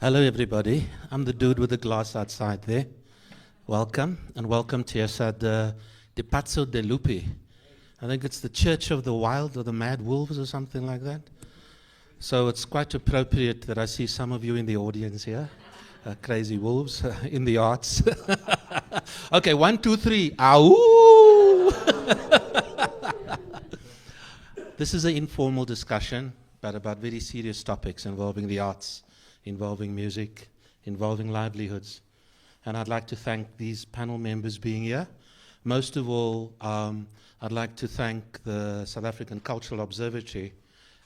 Hello, everybody. I'm the dude with the glass outside there. Welcome, and welcome to us at the Pazzo de Lupi. I think it's the Church of the Wild or the Mad Wolves or something like that. So it's quite appropriate that I see some of you in the audience here, crazy wolves in the arts. Okay, 1, 2, 3. Ow! This is an informal discussion, but about very serious topics involving the arts, involving music, involving livelihoods. And I'd like to thank these panel members being here. Most of all, I'd like to thank the South African Cultural Observatory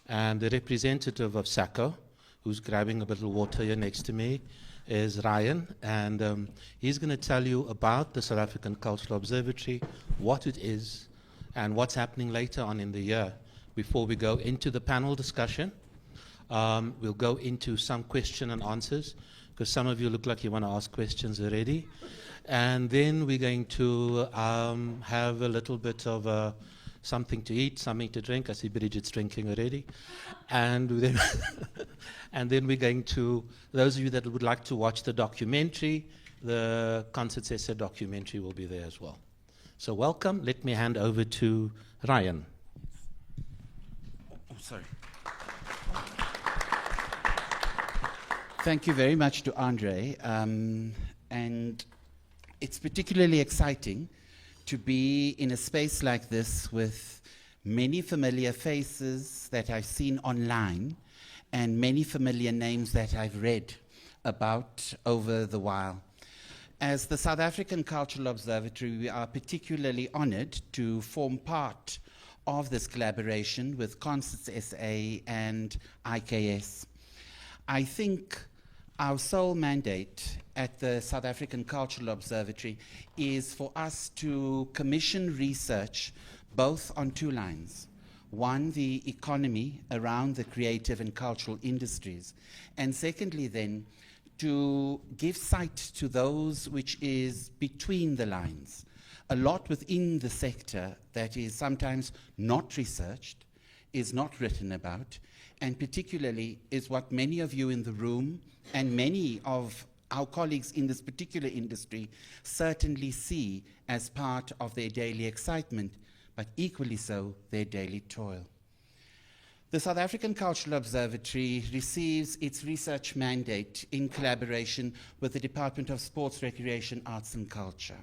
and the representative of SACO, who's grabbing a little water here next to me, is Ryan. And he's going to tell you about the South African Cultural Observatory, what it is, and what's happening later on in the year. Before we go into the panel discussion, we'll go into some question and answers, because some of you look like you want to ask questions already. And then we're going to have a little bit of something to eat, something to drink. I see Bridget's drinking already. And then, and then we're going to, those of you that would like to watch the documentary, the Concert Essay documentary will be there as well. So welcome. Let me hand over to Ryan. Oh, sorry. Thank you very much to Andre. And it's particularly exciting to be in a space like this with many familiar faces that I've seen online and many familiar names that I've read about over the while. As the South African Cultural Observatory, we are particularly honored to form part of this collaboration with Concerts SA and IKS. I think our sole mandate at the South African Cultural Observatory is for us to commission research both on two lines. One, the economy around the creative and cultural industries, and secondly then, to give sight to those which is between the lines. A lot within the sector that is sometimes not researched, is not written about, and particularly is what many of you in the room and many of our colleagues in this particular industry certainly see as part of their daily excitement, but equally so their daily toil. The South African Cultural Observatory receives its research mandate in collaboration with the Department of Sports, Recreation, Arts and Culture.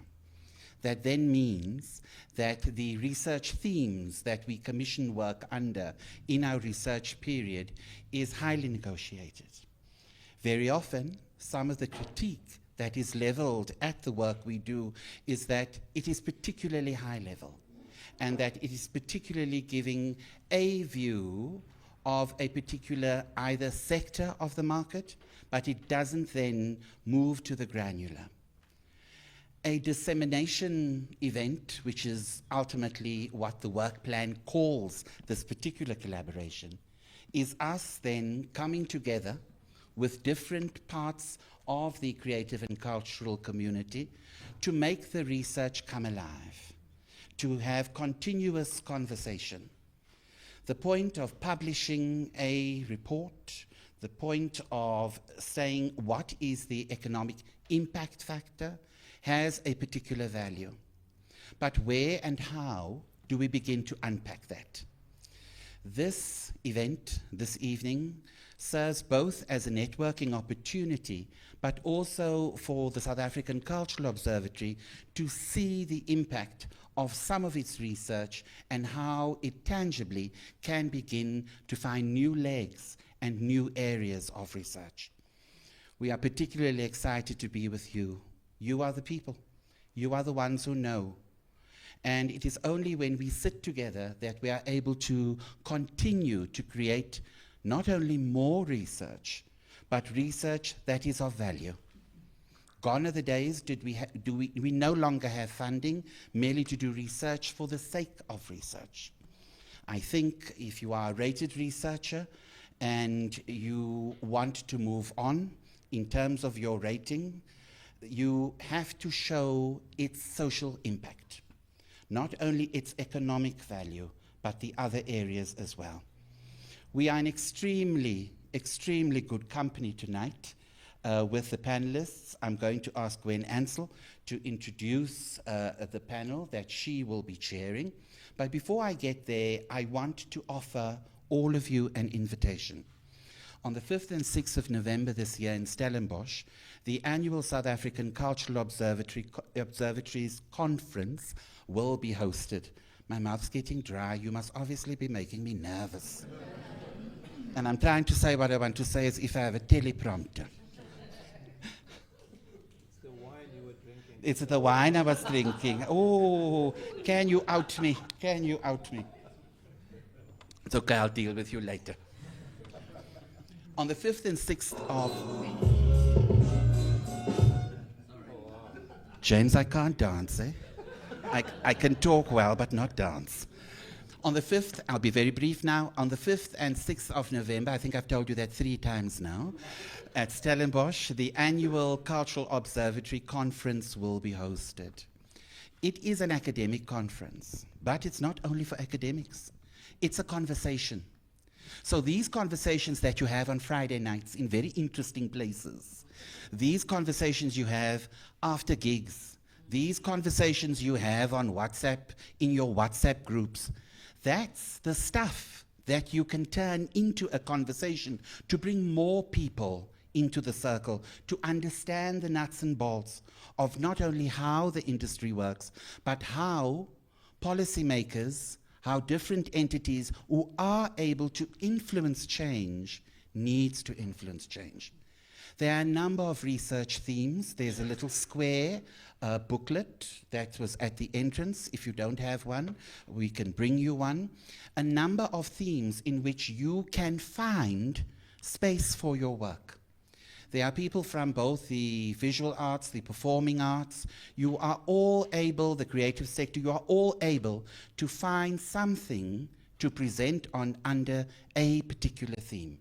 That then means that the research themes that we commission work under in our research period is highly negotiated. Very often, some of the critique that is leveled at the work we do is that it is particularly high level, and that it is particularly giving a view of a particular either sector of the market, but it doesn't then move to the granular. A dissemination event, which is ultimately what the work plan calls this particular collaboration, is us then coming together with different parts of the creative and cultural community to make the research come alive, to have continuous conversation. The point of publishing a report, the point of saying what is the economic impact factor, has a particular value. But where and how do we begin to unpack that? This event, this evening, serves both as a networking opportunity, but also for the South African Cultural Observatory to see the impact of some of its research and how it tangibly can begin to find new legs and new areas of research. We are particularly excited to be with you. You are the people. You are the ones who know. And it is only when we sit together that we are able to continue to create not only more research, but research that is of value. Gone are the days we no longer have funding merely to do research for the sake of research. I think if you are a rated researcher and you want to move on in terms of your rating, you have to show its social impact, not only its economic value, but the other areas as well. We are in extremely good company tonight. with the panelists. I'm going to ask Gwen Ansell to introduce the panel that she will be chairing. But before I get there, I want to offer all of you an invitation. On the 5th and 6th of November this year in Stellenbosch, the annual South African Cultural Observatories Conference will be hosted. My mouth's getting dry. You must obviously be making me nervous. And I'm trying to say what I want to say as if I have a teleprompter. It's the wine you were drinking. It's the wine I was drinking. Oh, can you out me? Can you out me? It's okay, I'll deal with you later. On the 5th and 6th of... James, I can't dance, eh? I can talk well, but not dance. On the 5th, I'll be very brief now, on the 5th and 6th of November, I think I've told you that 3 times now, at Stellenbosch, the annual Cultural Observatory Conference will be hosted. It is an academic conference, but it's not only for academics. It's a conversation. So these conversations that you have on Friday nights in very interesting places, these conversations you have after gigs, these conversations you have on WhatsApp, in your WhatsApp groups, that's the stuff that you can turn into a conversation to bring more people into the circle, to understand the nuts and bolts of not only how the industry works, but how policymakers, how different entities who are able to influence change needs to influence change. There are a number of research themes. There's a little square booklet that was at the entrance. If you don't have one, we can bring you one. A number of themes in which you can find space for your work. There are people from both the visual arts, the performing arts. You are all able, the creative sector, you are all able to find something to present on under a particular theme.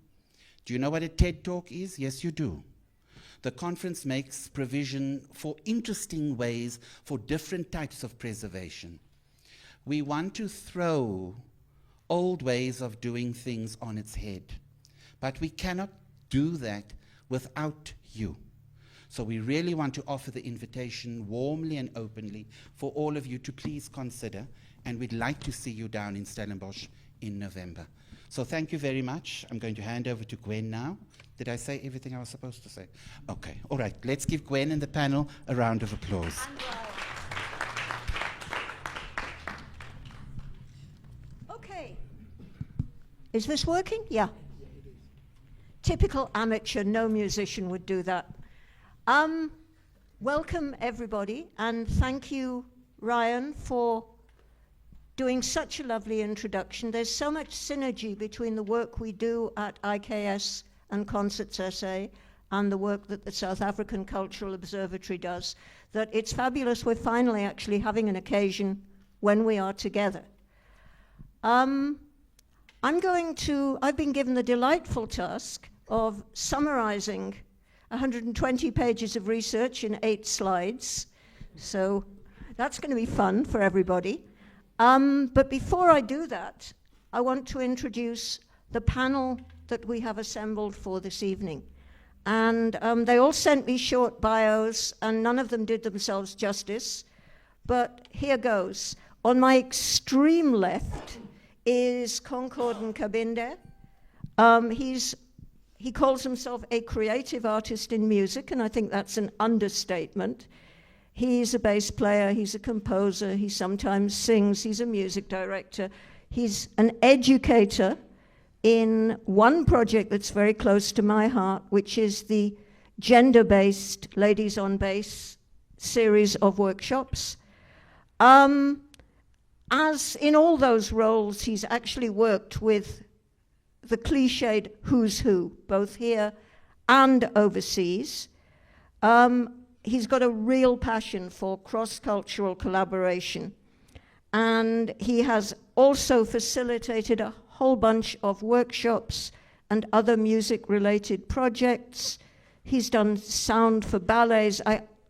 Do you know what a TED Talk is? Yes, you do. The conference makes provision for interesting ways for different types of preservation. We want to throw old ways of doing things on its head, but we cannot do that without you. So we really want to offer the invitation warmly and openly for all of you to please consider, and we'd like to see you down in Stellenbosch in November. So thank you very much. I'm going to hand over to Gwen now. Did I say everything I was supposed to say? Okay, all right. Let's give Gwen and the panel a round of applause. Okay. Is this working? Yeah. Typical amateur, no musician would do that. Welcome everybody, and thank you, Ryan, for doing such a lovely introduction. There's so much synergy between the work we do at IKS and Concerts SA and the work that the South African Cultural Observatory does, that it's fabulous we're finally actually having an occasion when we are together. I've been given the delightful task of summarizing 120 pages of research in 8 slides. So that's going to be fun for everybody. But before I do that, I want to introduce the panel that we have assembled for this evening. And they all sent me short bios, and none of them did themselves justice. But here goes. On my extreme left is Concord Nkabinde. He calls himself a creative artist in music, and I think that's an understatement. He's a bass player, he's a composer, he sometimes sings, he's a music director. He's an educator in one project that's very close to my heart, which is the gender-based Ladies on Bass series of workshops. As in all those roles, he's actually worked with the cliched who's who, both here and overseas. He's got a real passion for cross-cultural collaboration. And he has also facilitated a whole bunch of workshops and other music-related projects. He's done sound for ballets.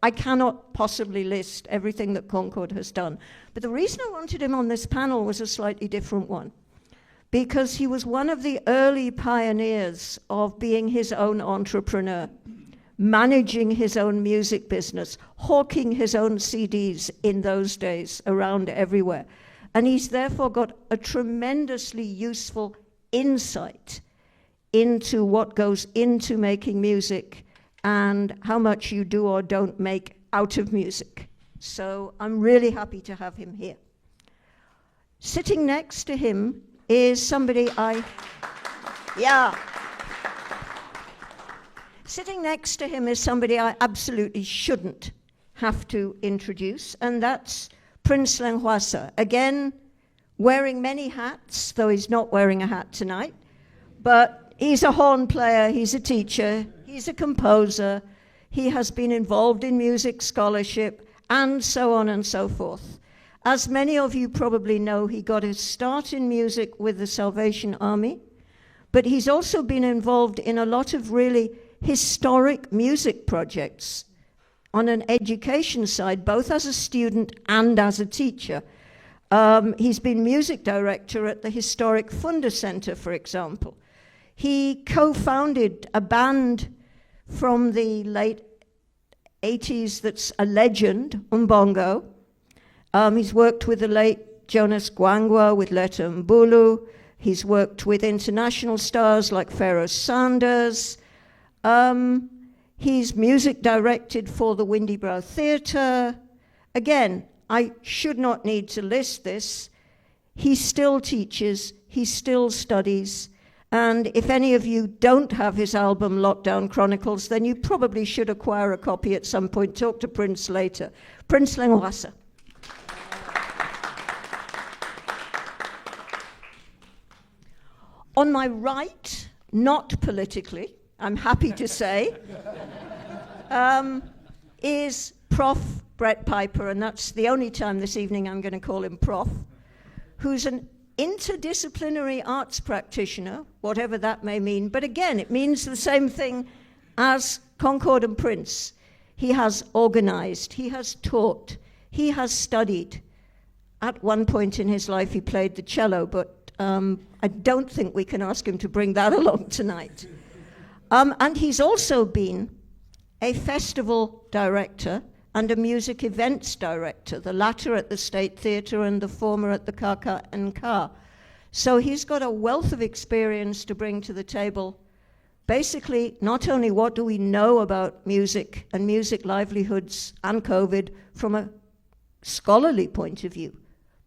I cannot possibly list everything that Concord has done. But the reason I wanted him on this panel was a slightly different one, because he was one of the early pioneers of being his own entrepreneur. managing his own music business, hawking his own CDs in those days around everywhere. And he's therefore got a tremendously useful insight into what goes into making music and how much you do or don't make out of music. So I'm really happy to have him here. Sitting next to him is somebody Sitting next to him is somebody I absolutely shouldn't have to introduce, and that's Prince Lenghuasa. Again, wearing many hats, though he's not wearing a hat tonight, but he's a horn player, he's a teacher, he's a composer, he has been involved in music scholarship, and so on and so forth. As many of you probably know, he got his start in music with the Salvation Army, but he's also been involved in a lot of really historic music projects on an education side, both as a student and as a teacher. He's been music director at the historic Funda Center, for example. He co-founded a band from the late 80s that's a legend, Umbongo. He's worked with the late Jonas Gwangwa, with Letta Mbulu. He's worked with international stars like Pharoah Sanders. He's music directed for the Windy Brow Theatre. Again, I should not need to list this. He still teaches, he still studies, and if any of you don't have his album Lockdown Chronicles, then you probably should acquire a copy at some point. Talk to Prince later. Prince Lenghuasa. On my right, not politically, I'm happy to say, is Prof. Brett Piper, and that's the only time this evening I'm going to call him Prof, who's an interdisciplinary arts practitioner, whatever that may mean, but again, it means the same thing as Concord and Prince. He has organized, he has taught, he has studied. At one point in his life, he played the cello, but I don't think we can ask him to bring that along tonight. And he's also been a festival director and a music events director, the latter at the State Theatre and the former at the KKNK. So he's got a wealth of experience to bring to the table. Basically, not only what do we know about music and music livelihoods and COVID from a scholarly point of view,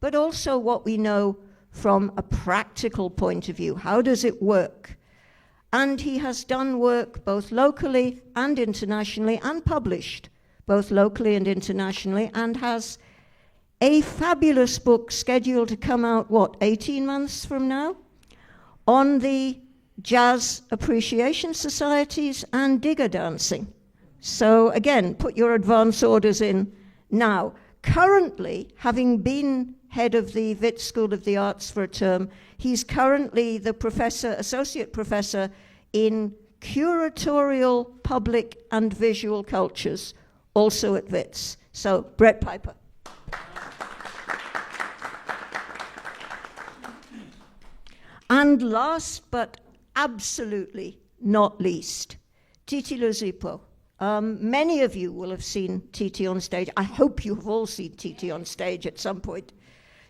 but also what we know from a practical point of view. How does it work? And he has done work both locally and internationally, and published both locally and internationally, and has a fabulous book scheduled to come out, 18 months from now, on the jazz appreciation societies and digger dancing. So again, put your advance orders in now. Currently, having been head of the Wits School of the Arts for a term, he's currently the associate professor in curatorial, public, and visual cultures, also at Wits. So, Brett Piper. And last but absolutely not least, Titi Luzipo. Many of you will have seen Titi on stage. I hope you have all seen Titi on stage at some point.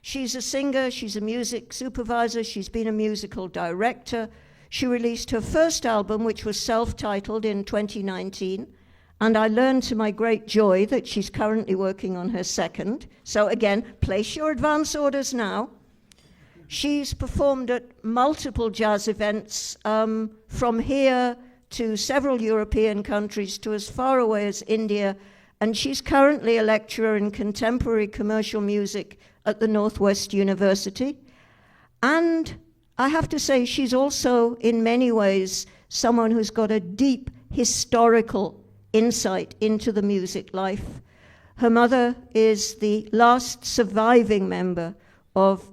She's a singer, she's a music supervisor, she's been a musical director. She released her first album, which was self-titled, in 2019, and I learned to my great joy that she's currently working on her second. So again, place your advance orders now. She's performed at multiple jazz events, from here to several European countries to as far away as India, and she's currently a lecturer in contemporary commercial music at the Northwest University. And I have to say, she's also, in many ways, someone who's got a deep historical insight into the music life. Her mother is the last surviving member of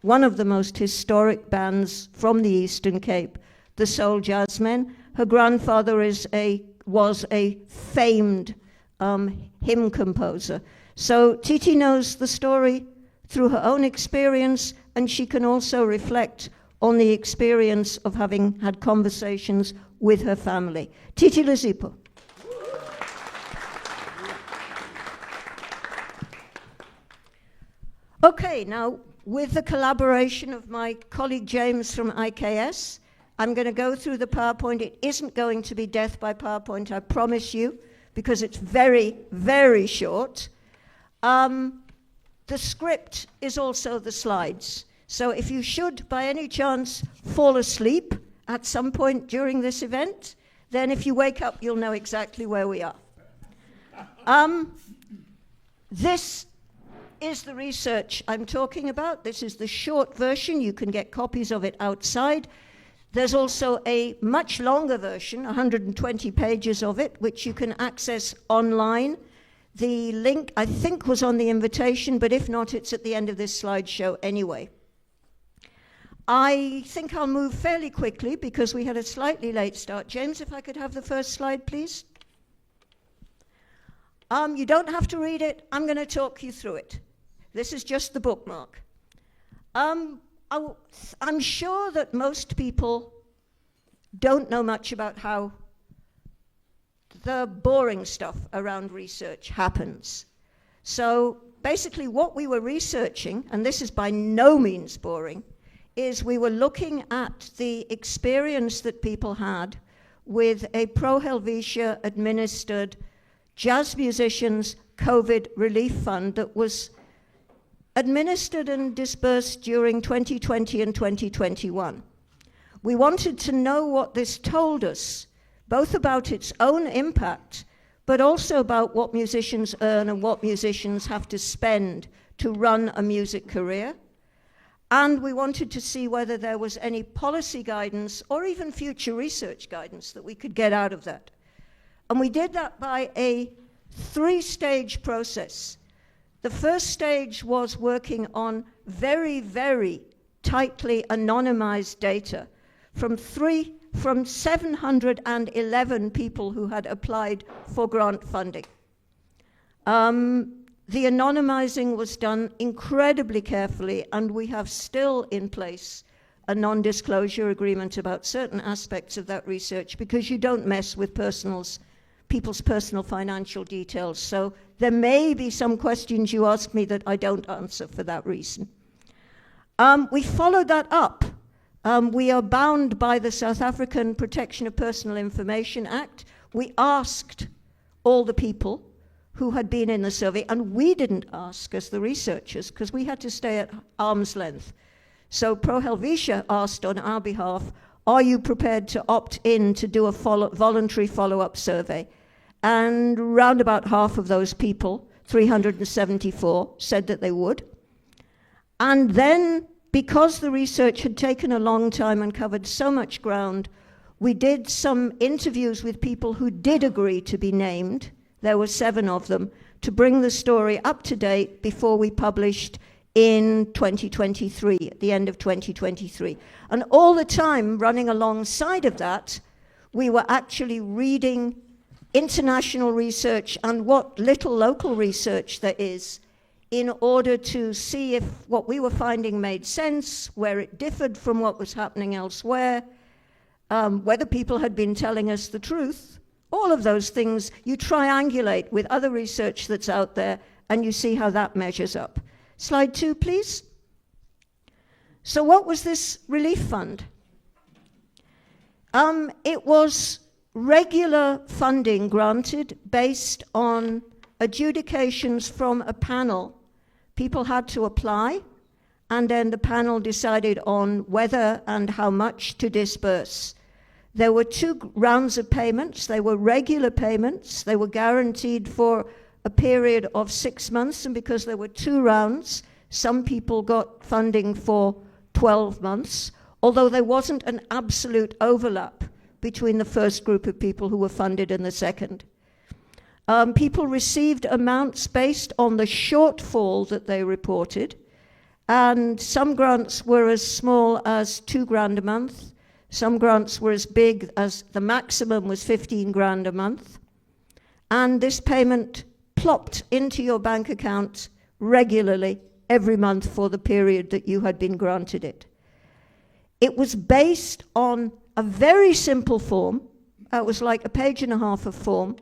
one of the most historic bands from the Eastern Cape, the Soul Jazzmen. Her grandfather was a famed hymn composer. So Titi knows the story through her own experience, and she can also reflect on the experience of having had conversations with her family. Titi Luzipo. Okay, now with the collaboration of my colleague James from IKS, I'm going to go through the PowerPoint. It isn't going to be death by PowerPoint, I promise you, because it's very, very short. The script is also the slides. So if you should, by any chance, fall asleep at some point during this event, then if you wake up, you'll know exactly where we are. This is the research I'm talking about. This is the short version. You can get copies of it outside. There's also a much longer version, 120 pages of it, which you can access online. The link, I think, was on the invitation, but if not, it's at the end of this slideshow anyway. I think I'll move fairly quickly because we had a slightly late start. James, if I could have the first slide, please. You don't have to read it. I'm going to talk you through it. This is just the bookmark. I'm sure that most people don't know much about how the boring stuff around research happens. So basically what we were researching, and this is by no means boring, is we were looking at the experience that people had with a Pro Helvetia administered jazz musicians COVID relief fund that was administered and disbursed during 2020 and 2021. We wanted to know what this told us, both about its own impact, but also about what musicians earn and what musicians have to spend to run a music career. And we wanted to see whether there was any policy guidance or even future research guidance that we could get out of that. And we did that by a three-stage process. The first stage was working on very, very tightly anonymized data from 711 people who had applied for grant funding. The anonymizing was done incredibly carefully, and we have still in place a non-disclosure agreement about certain aspects of that research because you don't mess with people's personal financial details. So there may be some questions you ask me that I don't answer for that reason. We followed that up. We are bound by the South African Protection of Personal Information Act. We asked all the people who had been in the survey, and we didn't ask as the researchers because we had to stay at arm's length. So Pro Helvetia asked on our behalf, are you prepared to opt in to do a voluntary follow-up survey? And round about half of those people, 374, said that they would. And then, because the research had taken a long time and covered so much ground, we did some interviews with people who did agree to be named. There were 7 of them, to bring the story up to date before we published in 2023, at the end of 2023. And all the time, running alongside of that, we were actually reading international research and what little local research there is in order to see if what we were finding made sense, where it differed from what was happening elsewhere, whether people had been telling us the truth. All of those things you triangulate with other research that's out there, and you see how that measures up. Slide 2, please. So what was this relief fund? It was regular funding granted based on adjudications from a panel. People had to apply, and then the panel decided on whether and how much to disburse. There were 2 rounds of payments. They were regular payments. They were guaranteed for a period of 6 months, and because there were 2 rounds, some people got funding for 12 months, although there wasn't an absolute overlap between the first group of people who were funded and the second. People received amounts based on the shortfall that they reported, and some grants were as small as $2,000 a month. Some grants were as big as the maximum was 15 grand a month. And this payment plopped into your bank account regularly every month for the period that you had been granted it. It was based on a very simple form it was like a page and a half of form,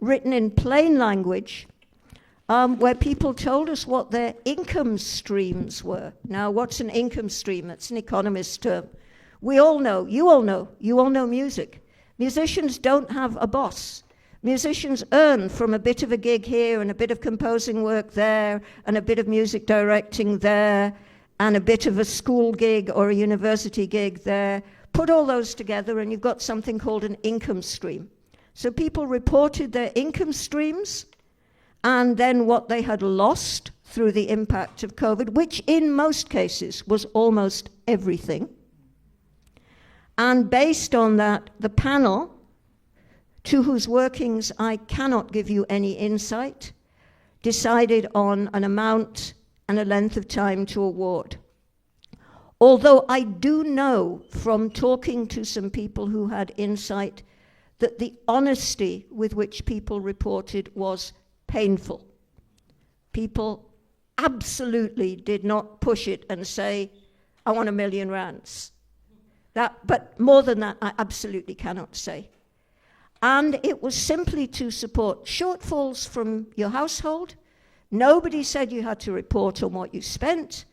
written in plain language, where people told us what their income streams were. Now, what's an income stream? That's an economist term. We all know, you all know music. Musicians don't have a boss. Musicians earn from a bit of a gig here and a bit of composing work there and a bit of music directing there and a bit of a school gig or a university gig there. Put all those together and you've got something called an income stream. So people reported their income streams and then what they had lost through the impact of COVID, which in most cases was almost everything. And based on that, the panel, to whose workings I cannot give you any insight, decided on an amount and a length of time to award. Although I do know from talking to some people who had insight that the honesty with which people reported was painful. People absolutely did not push it and say, I want R1 million. But more than that, I absolutely cannot say. And it was simply to support shortfalls from your household. Nobody said you had to report on what you spent.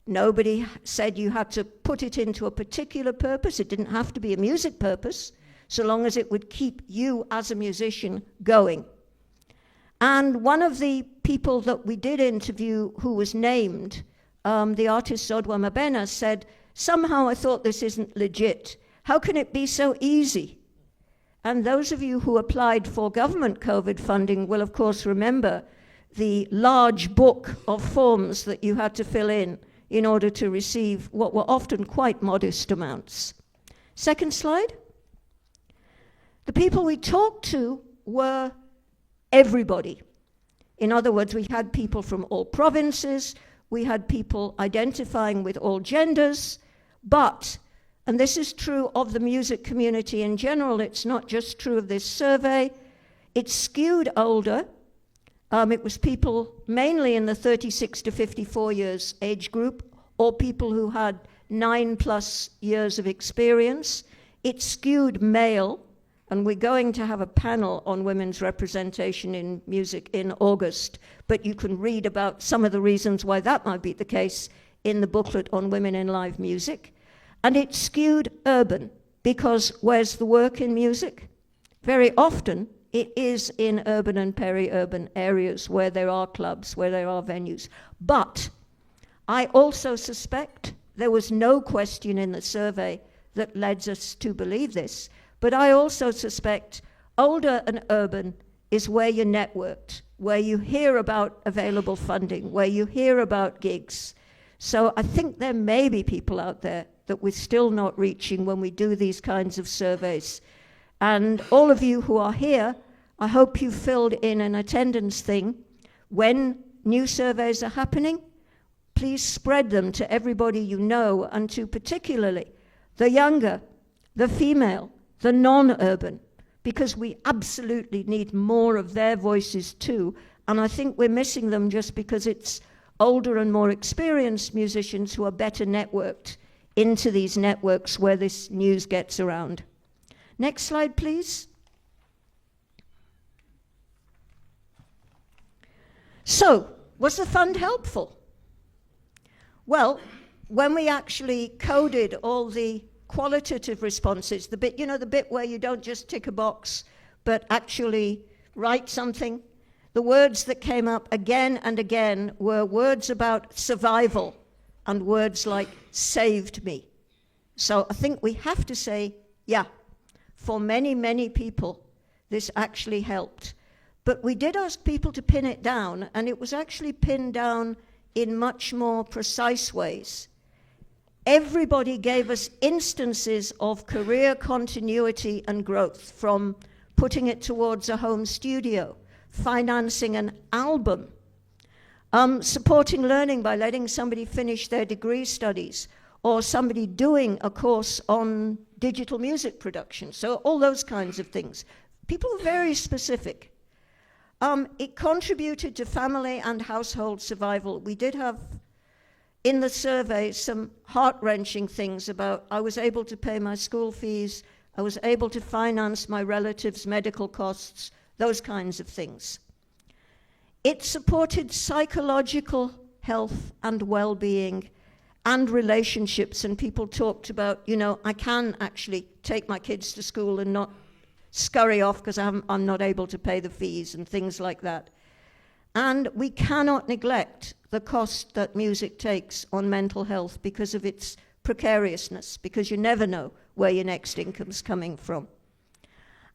Nobody said you had to put it into a particular purpose. It didn't have to be a music purpose, so long as it would keep you as a musician going. And one of the people that we did interview who was named, the artist Zodwa Mabena, said, somehow I thought this isn't legit. How can it be so easy? And those of you who applied for government COVID funding will, of course, remember the large book of forms that you had to fill in order to receive what were often quite modest amounts. Second slide. The people we talked to were everybody. In other words, we had people from all provinces, we had people identifying with all genders, but, and this is true of the music community in general, it's not just true of this survey, it skewed older. It was people mainly in the 36 to 54 years age group, or people who had 9+ years of experience. It skewed male, and we're going to have a panel on women's representation in music in August, but you can read about some of the reasons why that might be the case in the booklet on women in live music. And it skewed urban, because where's the work in music? Very often, it is in urban and peri-urban areas where there are clubs, where there are venues. But I also suspect there was no question in the survey that led us to believe this, but I also suspect older and urban is where you're networked, where you hear about available funding, where you hear about gigs. So I think there may be people out there that we're still not reaching when we do these kinds of surveys. And all of you who are here, I hope you filled in an attendance thing. When new surveys are happening, please spread them to everybody you know, and to particularly the younger, the female, the non-urban, because we absolutely need more of their voices too. And I think we're missing them just because it's older and more experienced musicians who are better networked into these networks where this news gets around. Next slide, please. So, was the fund helpful? Well, when we actually coded all the qualitative responses, the bit, the bit where you don't just tick a box, but actually write something, the words that came up again and again were words about survival and words like saved me. So I think we have to say, yeah, for many, many people, this actually helped. But we did ask people to pin it down, and it was actually pinned down in much more precise ways. Everybody gave us instances of career continuity and growth, from putting it towards a home studio, financing an album, supporting learning by letting somebody finish their degree studies, or somebody doing a course on digital music production. So all those kinds of things. People were very specific. It contributed to family and household survival. We did have in the survey some heart-wrenching things about, I was able to pay my school fees, I was able to finance my relatives' medical costs, those kinds of things. It supported psychological health and well-being and relationships, and people talked about, you know, I can actually take my kids to school and not scurry off because I'm not able to pay the fees and things like that. And we cannot neglect the cost that music takes on mental health because of its precariousness, because you never know where your next income's coming from.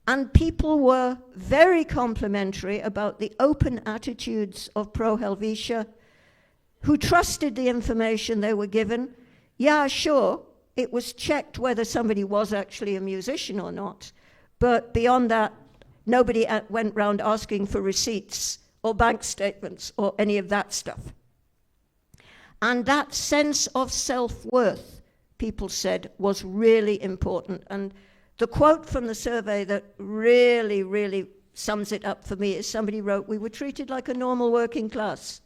And people were very complimentary about the open attitudes of Pro Helvetia, who trusted the information they were given. Yeah, sure, it was checked whether somebody was actually a musician or not, but beyond that, nobody went round asking for receipts or bank statements or any of that stuff. And that sense of self-worth, people said, was really important. And the quote from the survey that really, really sums it up for me is somebody wrote, "We were treated like a normal working class."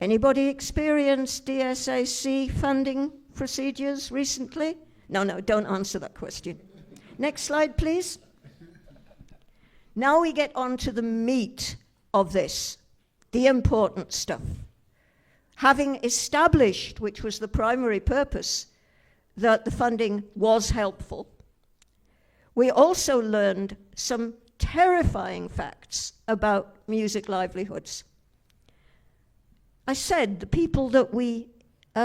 Anybody experienced DSAC funding procedures recently? No, don't answer that question. Next slide, please. Now we get on to the meat of this, the important stuff. Having established, which was the primary purpose, that the funding was helpful, we also learned some terrifying facts about music livelihoods. I said the people that we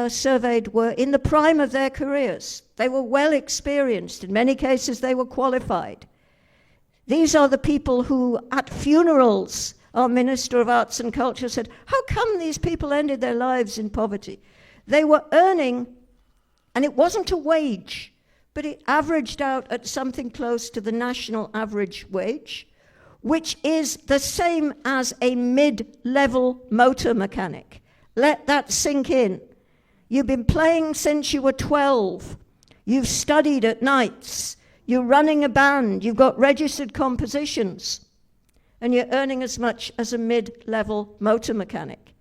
surveyed were in the prime of their careers. They were well experienced. In many cases, they were qualified. These are the people who, at funerals, our Minister of Arts and Culture said, how come these people ended their lives in poverty? They were earning, and it wasn't a wage, but it averaged out at something close to the national average wage, which is the same as a mid-level motor mechanic. Let that sink in. You've been playing since you were 12. You've studied at nights. You're running a band. You've got registered compositions. And you're earning as much as a mid-level motor mechanic.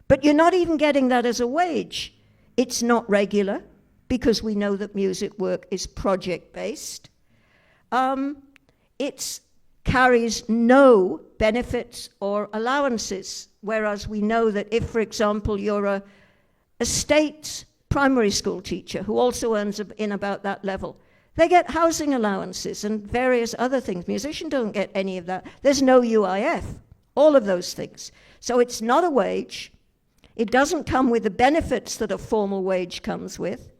But you're not even getting that as a wage. It's not regular, because we know that music work is project-based. It carries no benefits or allowances, whereas we know that if, for example, you're a state primary school teacher who also earns in about that level, they get housing allowances and various other things. Musicians don't get any of that. There's no UIF, all of those things. So it's not a wage. It doesn't come with the benefits that a formal wage comes with.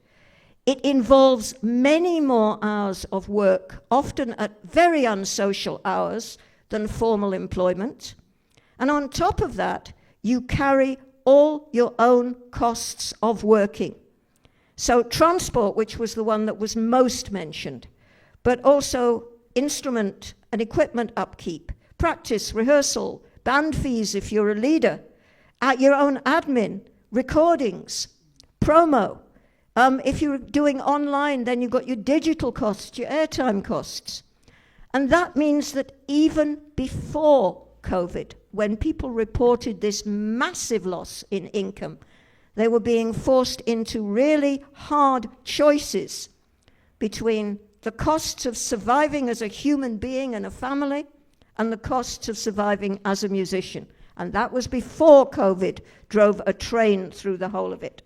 It involves many more hours of work, often at very unsocial hours, than formal employment. And on top of that, you carry all your own costs of working. So transport, which was the one that was most mentioned, but also instrument and equipment upkeep, practice, rehearsal, band fees if you're a leader, your own admin, recordings, promo. If you're doing online, then you've got your digital costs, your airtime costs. And that means that even before COVID, when people reported this massive loss in income, they were being forced into really hard choices between the costs of surviving as a human being and a family and the costs of surviving as a musician. And that was before COVID drove a train through the whole of it.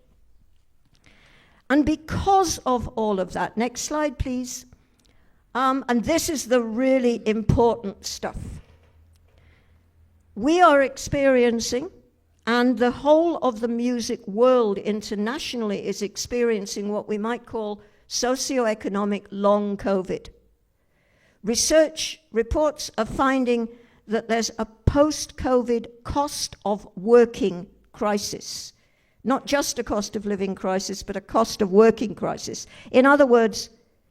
And because of all of that, next slide, please. And this is the really important stuff. We are experiencing, and the whole of the music world internationally is experiencing what we might call socioeconomic long COVID. Research reports are finding that there's a post-COVID cost of working crisis. Not just a cost of living crisis, but a cost of working crisis. In other words,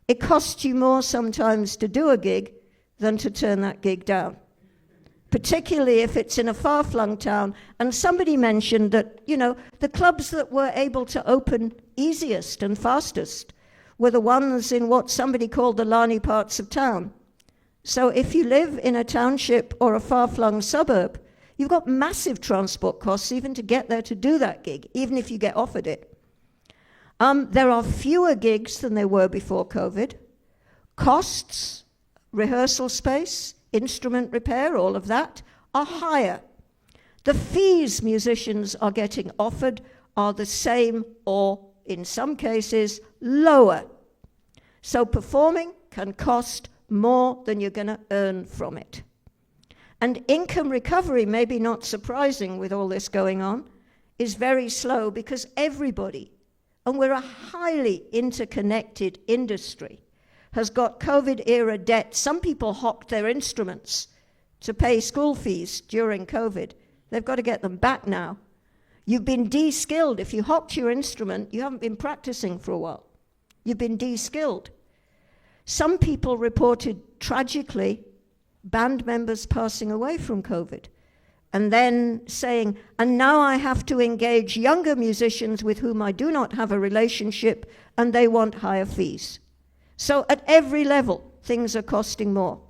it costs you more sometimes to do a gig than to turn that gig down, particularly if it's in a far-flung town. And somebody mentioned that, you know, the clubs that were able to open easiest and fastest were the ones in what somebody called the Lani parts of town. So if you live in a township or a far-flung suburb, you've got massive transport costs even to get there to do that gig, even if you get offered it. There are fewer gigs than there were before COVID. costs, rehearsal space, instrument repair, all of that, are higher. The fees musicians are getting offered are the same or, in some cases, lower. So performing can cost more than you're going to earn from it. And income recovery, maybe not surprising with all this going on, is very slow because everybody, and we're a highly interconnected industry, has got COVID-era debt. Some people hocked their instruments to pay school fees during COVID. They've got to get them back now. You've been de-skilled. If you hocked your instrument, you haven't been practicing for a while. You've been de-skilled. Some people reported, tragically, band members passing away from COVID, and then saying, and now I have to engage younger musicians with whom I do not have a relationship, and they want higher fees. So at every level, things are costing more.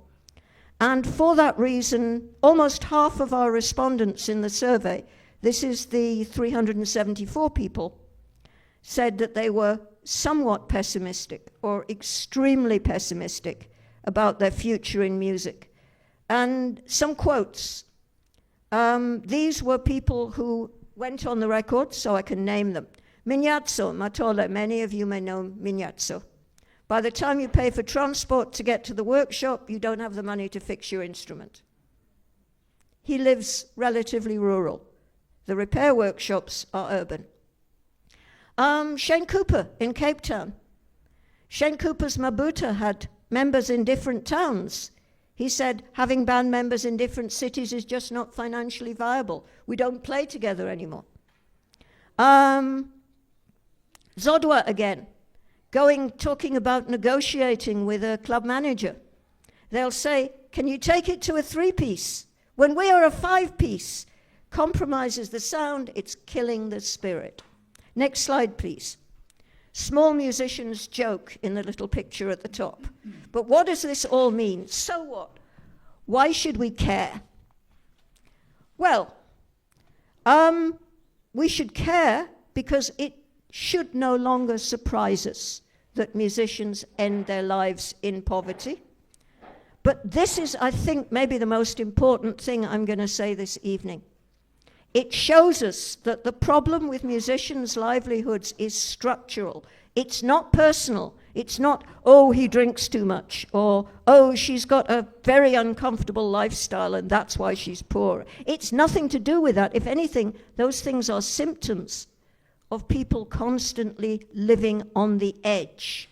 And for that reason, almost half of our respondents in the survey, this is the 374 people, said that they were somewhat pessimistic or extremely pessimistic about their future in music. And some quotes. These were people who went on the record, so I can name them. Mignazzo, Matole, many of you may know Mignazzo. By the time you pay for transport to get to the workshop, you don't have the money to fix your instrument. He lives relatively rural. The repair workshops are urban. Shane Cooper in Cape Town. Shane Cooper's Mabuta had members in different towns. He said having band members in different cities is just not financially viable. We don't play together anymore. Zodwa again, talking about negotiating with a club manager. They'll say, can you take it to a 3-piece? When we are a 5-piece, compromises the sound, it's killing the spirit. Next slide, please. Small musicians joke in the little picture at the top. But what does this all mean? So what? Why should we care? Well, we should care because it should no longer surprise us that musicians end their lives in poverty. But this is, I think, maybe the most important thing I'm going to say this evening. It shows us that the problem with musicians' livelihoods is structural. It's not personal. It's not, oh, he drinks too much, or, oh, she's got a very uncomfortable lifestyle and that's why she's poor. It's nothing to do with that. If anything, those things are symptoms of people constantly living on the edge.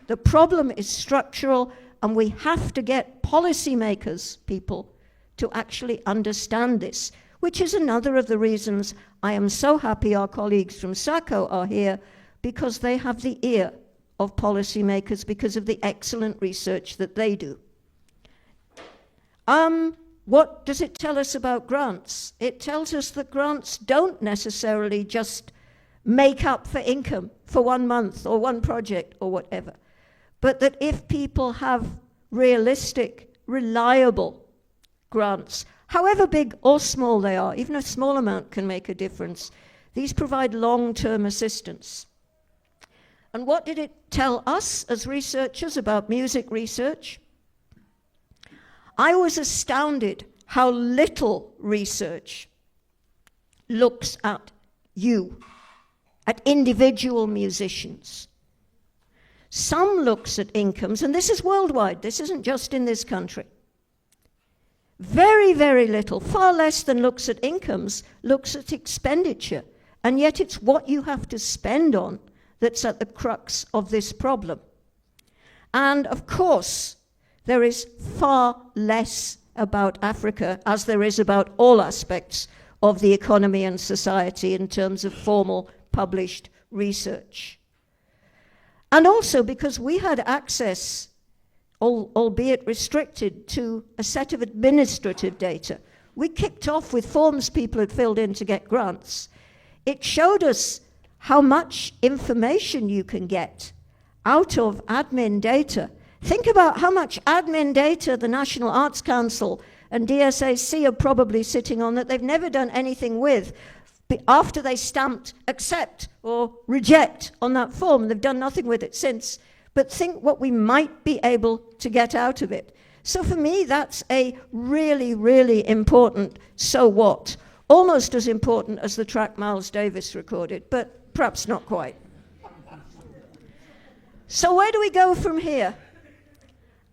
The problem is structural, and we have to get policymakers, people, to actually understand this, which is another of the reasons I am so happy our colleagues from SACO are here, because they have the ear of policymakers because of the excellent research that they do. What does it tell us about grants? It tells us that grants don't necessarily just make up for income for 1 month or one project or whatever, but that if people have realistic, reliable grants, however big or small they are, even a small amount can make a difference. These provide long-term assistance. And what did it tell us as researchers about music research? I was astounded how little research looks at you, at individual musicians. Some looks at incomes, and this is worldwide, this isn't just in this country. Very, very little, far less than looks at incomes, looks at expenditure. And yet it's what you have to spend on that's at the crux of this problem. And of course, there is far less about Africa, as there is about all aspects of the economy and society in terms of formal published research. And also because we had access, albeit restricted, to a set of administrative data. We kicked off with forms people had filled in to get grants. It showed us how much information you can get out of admin data. Think about how much admin data the National Arts Council and DSAC are probably sitting on that they've never done anything with. After they stamped accept or reject on that form, they've done nothing with it since. but think what we might be able to get out of it. So for me, that's a really, really important so what. Almost as important as the track Miles Davis recorded, but perhaps not quite. So where do we go from here?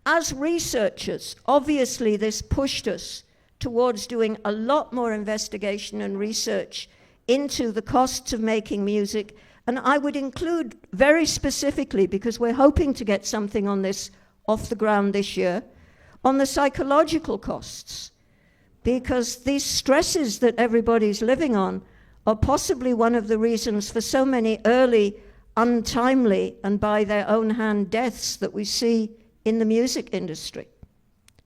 As researchers, obviously this pushed us towards doing a lot more investigation and research into the costs of making music. And I would include very specifically, because we're hoping to get something on this off the ground this year, on the psychological costs. Because these stresses that everybody's living on are possibly one of the reasons for so many early, untimely, and by their own hand deaths that we see in the music industry.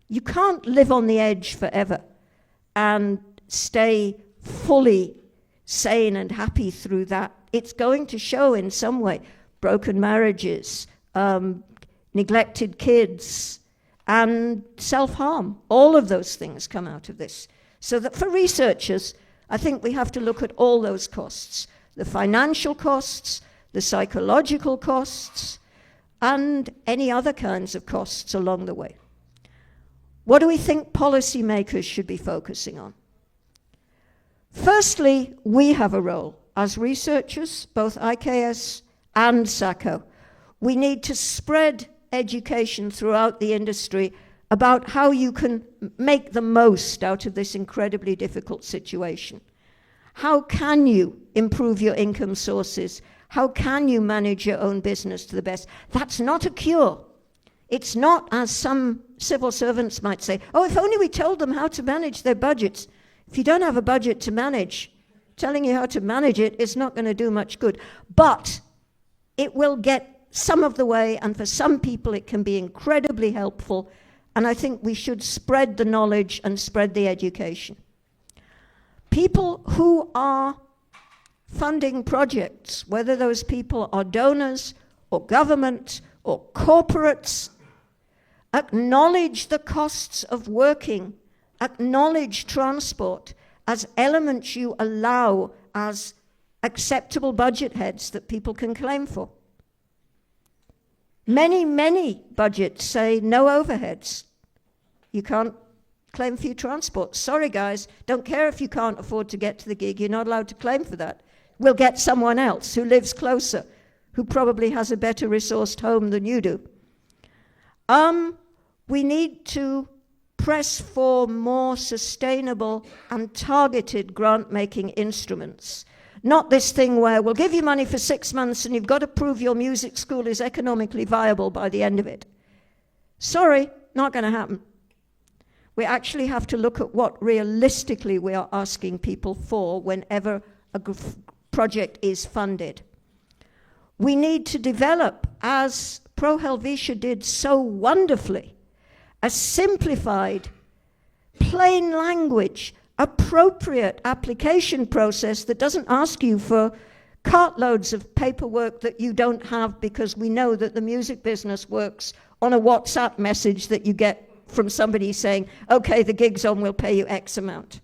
You can't live on the edge forever and stay fully sane and happy through that. It's going to show in some way. Broken marriages, neglected kids, and self-harm. All of those things come out of this. So that for researchers, I think we have to look at all those costs. The financial costs, the psychological costs, and any other kinds of costs along the way. What do we think policymakers should be focusing on? Firstly, we have a role as researchers, both IKS and SACO. We need to spread education throughout the industry about how you can make the most out of this incredibly difficult situation. How can you improve your income sources? How can you manage your own business to the best? That's not a cure. It's not, as some civil servants might say, oh, if only we told them how to manage their budgets. If you don't have a budget to manage, telling you how to manage it is not going to do much good. But it will get some of the way, and for some people it can be incredibly helpful, and I think we should spread the knowledge and spread the education. People who are funding projects, whether those people are donors or government or corporates, acknowledge the costs of working, acknowledge transport as elements you allow as acceptable budget heads that people can claim for. Many, many budgets say no overheads. You can't claim for your transport. Sorry, guys, don't care if you can't afford to get to the gig. You're not allowed to claim for that. We'll get someone else who lives closer, who probably has a better resourced home than you do. We need to press for more sustainable and targeted grant-making instruments. Not this thing where we'll give you money for 6 months and you've got to prove your music school is economically viable by the end of it. Sorry, not going to happen. We actually have to look at what realistically we are asking people for whenever a project is funded. We need to develop, as Pro Helvetia did so wonderfully, a simplified, plain language, appropriate application process that doesn't ask you for cartloads of paperwork that you don't have, because we know that the music business works on a WhatsApp message that you get from somebody saying, okay, the gig's on, we'll pay you X amount.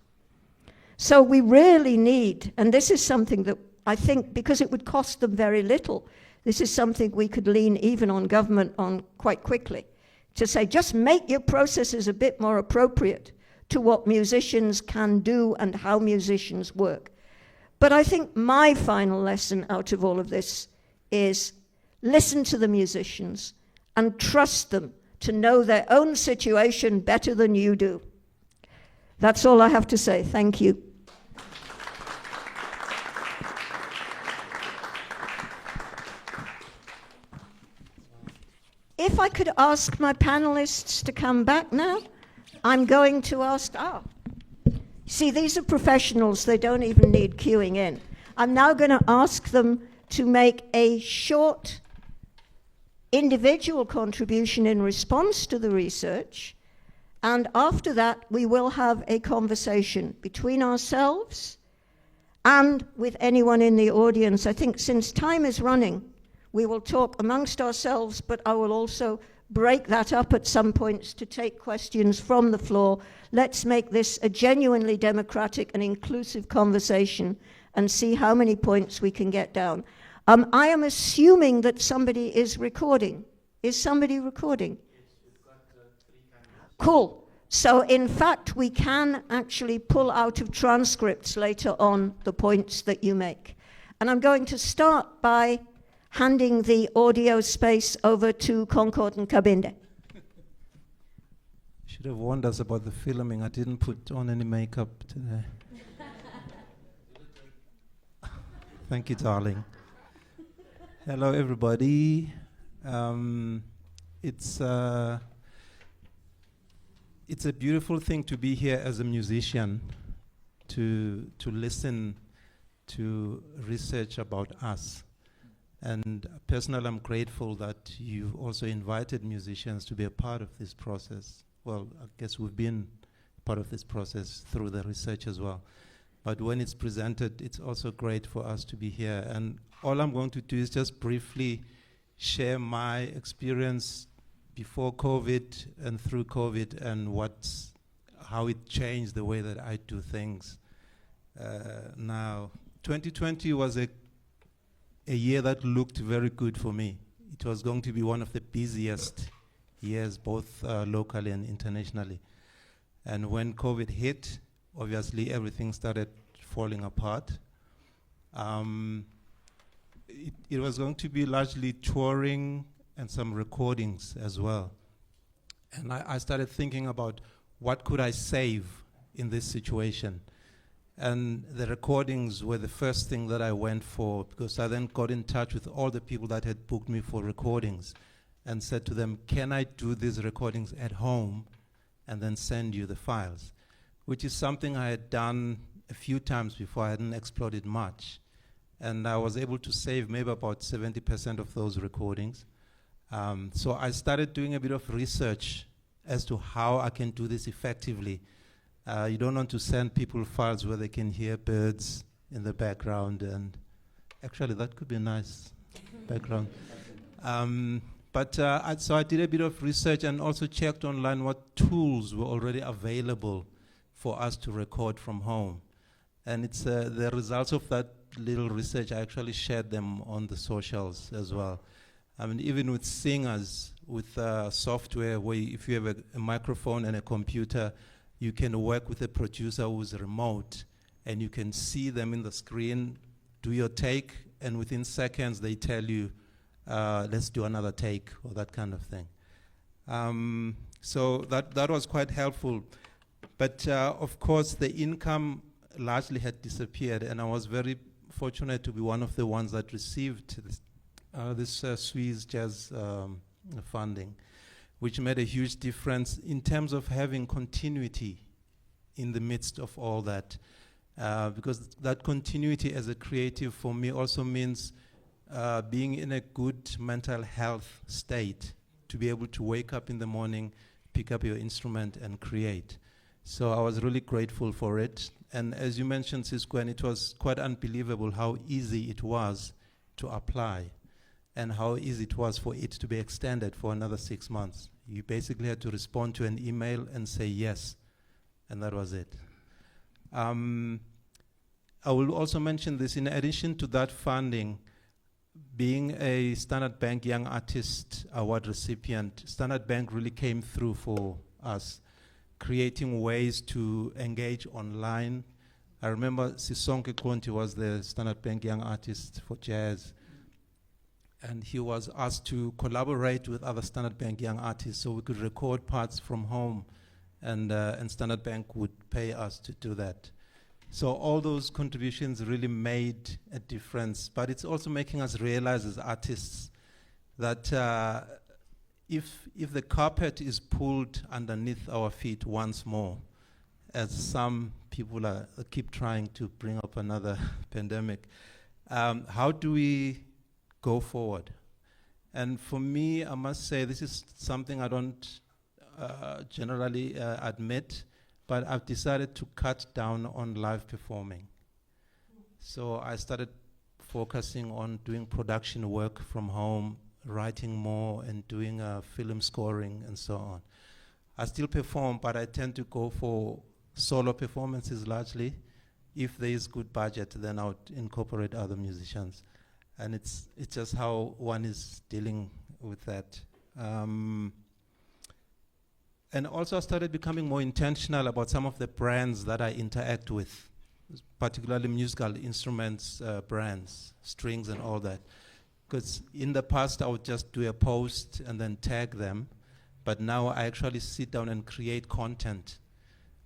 So we really need, and this is something that I think, because it would cost them very little, this is something we could lean even on government on quite quickly, to say, just make your processes a bit more appropriate to what musicians can do and how musicians work. But I think my final lesson out of all of this is listen to the musicians and trust them to know their own situation better than you do. That's all I have to say. Thank you. If I could ask my panelists to come back now, I'm going to ask, see, these are professionals, they don't even need queuing in. I'm now going to ask them to make a short individual contribution in response to the research, and after that we will have a conversation between ourselves and with anyone in the audience. I think since time is running, we will talk amongst ourselves, but I will also break that up at some points to take questions from the floor. Let's make this a genuinely democratic and inclusive conversation and see how many points we can get down. I am assuming that somebody is recording. Is somebody recording? Cool. So in fact, we can actually pull out of transcripts later on the points that you make. And I'm going to start by handing the audio space over to Concord and Kabinde. Should have warned us about the filming. I didn't put on any makeup today. Thank you, darling. Hello, everybody. It's a beautiful thing to be here as a musician, to listen to research about us. And personally, I'm grateful that you've also invited musicians to be a part of this process. Well, I guess we've been part of this process through the research as well. But when it's presented, it's also great for us to be here. And all I'm going to do is just briefly share my experience before COVID and through COVID and how it changed the way that I do things. Now, 2020 was a year that looked very good for me. It was going to be one of the busiest years, both locally and internationally. And when COVID hit, obviously everything started falling apart. It was going to be largely touring and some recordings as well. And I started thinking about what could I save in this situation. And the recordings were the first thing that I went for, because I then got in touch with all the people that had booked me for recordings and said to them, can I do these recordings at home and then send you the files? Which is something I had done a few times before. I hadn't explored it much. And I was able to save maybe about 70% of those recordings. So I started doing a bit of research as to how I can do this effectively. You don't want to send people files where they can hear birds in the background, and actually that could be a nice background. So I did a bit of research and also checked online what tools were already available for us to record from home. And it's the results of that little research, I actually shared them on the socials as well. I mean, even with singers, with software where if you have a microphone and a computer, you can work with a producer who's remote, and you can see them in the screen, do your take, and within seconds they tell you, let's do another take, or that kind of thing. So that was quite helpful. But of course, the income largely had disappeared, and I was very fortunate to be one of the ones that received this Swiss Jazz funding, which made a huge difference in terms of having continuity in the midst of all that. Because that continuity as a creative for me also means being in a good mental health state to be able to wake up in the morning, pick up your instrument and create. So I was really grateful for it. And as you mentioned, Cisco, and it was quite unbelievable how easy it was to apply and how easy it was for it to be extended for another 6 months. You basically had to respond to an email and say yes, and that was it. I will also mention this, in addition to that funding, being a Standard Bank Young Artist Award recipient, Standard Bank really came through for us, creating ways to engage online. I remember Sisonke Konti was the Standard Bank Young Artist for Jazz, and he was asked to collaborate with other Standard Bank Young Artists so we could record parts from home, and Standard Bank would pay us to do that. So all those contributions really made a difference, but it's also making us realize as artists that if the carpet is pulled underneath our feet once more, as some people keep trying to bring up another pandemic, how do we go forward? And for me, I must say, this is something I don't generally admit, but I've decided to cut down on live performing. So I started focusing on doing production work from home, writing more and doing film scoring and so on. I still perform, but I tend to go for solo performances largely. If there is good budget, then I would incorporate other musicians. And it's just how one is dealing with that And also I started becoming more intentional about some of the brands that I interact with, particularly musical instruments brands, strings and all that. Because in the past I would just do a post and then tag them, but now I actually sit down and create content.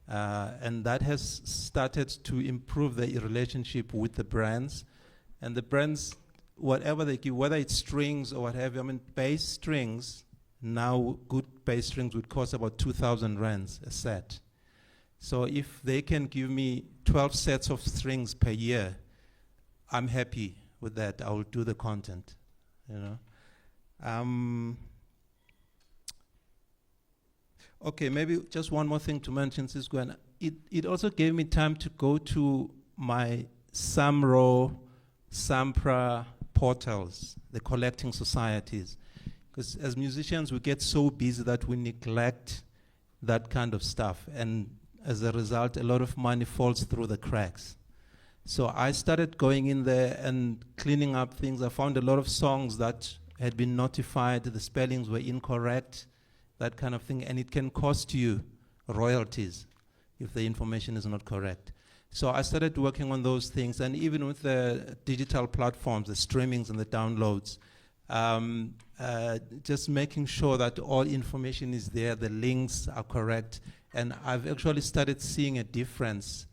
And that has started to improve the relationship with the brands. And the brands, whatever they give, whether it's strings or whatever, I mean, bass strings, now good bass strings would cost about 2,000 rands a set. So if they can give me 12 sets of strings per year, I'm happy with that. I will do the content, you know. Okay, maybe just one more thing to mention, Cisco. And it also gave me time to go to my SAMRO, SAMPRA portals, the collecting societies. Because as musicians, we get so busy that we neglect that kind of stuff. And as a result, a lot of money falls through the cracks. So I started going in there and cleaning up things. I found a lot of songs that had been notified, the spellings were incorrect, that kind of thing. And it can cost you royalties if the information is not correct. So I started working on those things. And even with the digital platforms, the streamings and the downloads, just making sure that all information is there, the links are correct. And I've actually started seeing a difference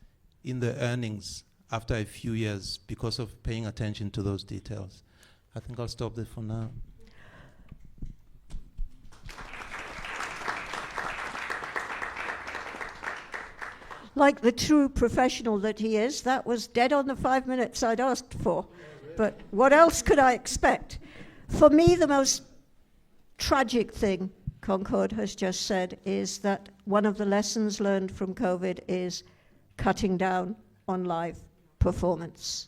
in the earnings after a few years because of paying attention to those details. I think I'll stop there for now. Like the true professional that he is, that was dead on the 5 minutes I'd asked for. But what else could I expect? For me, the most tragic thing Concord has just said is that one of the lessons learned from COVID is cutting down on live performance.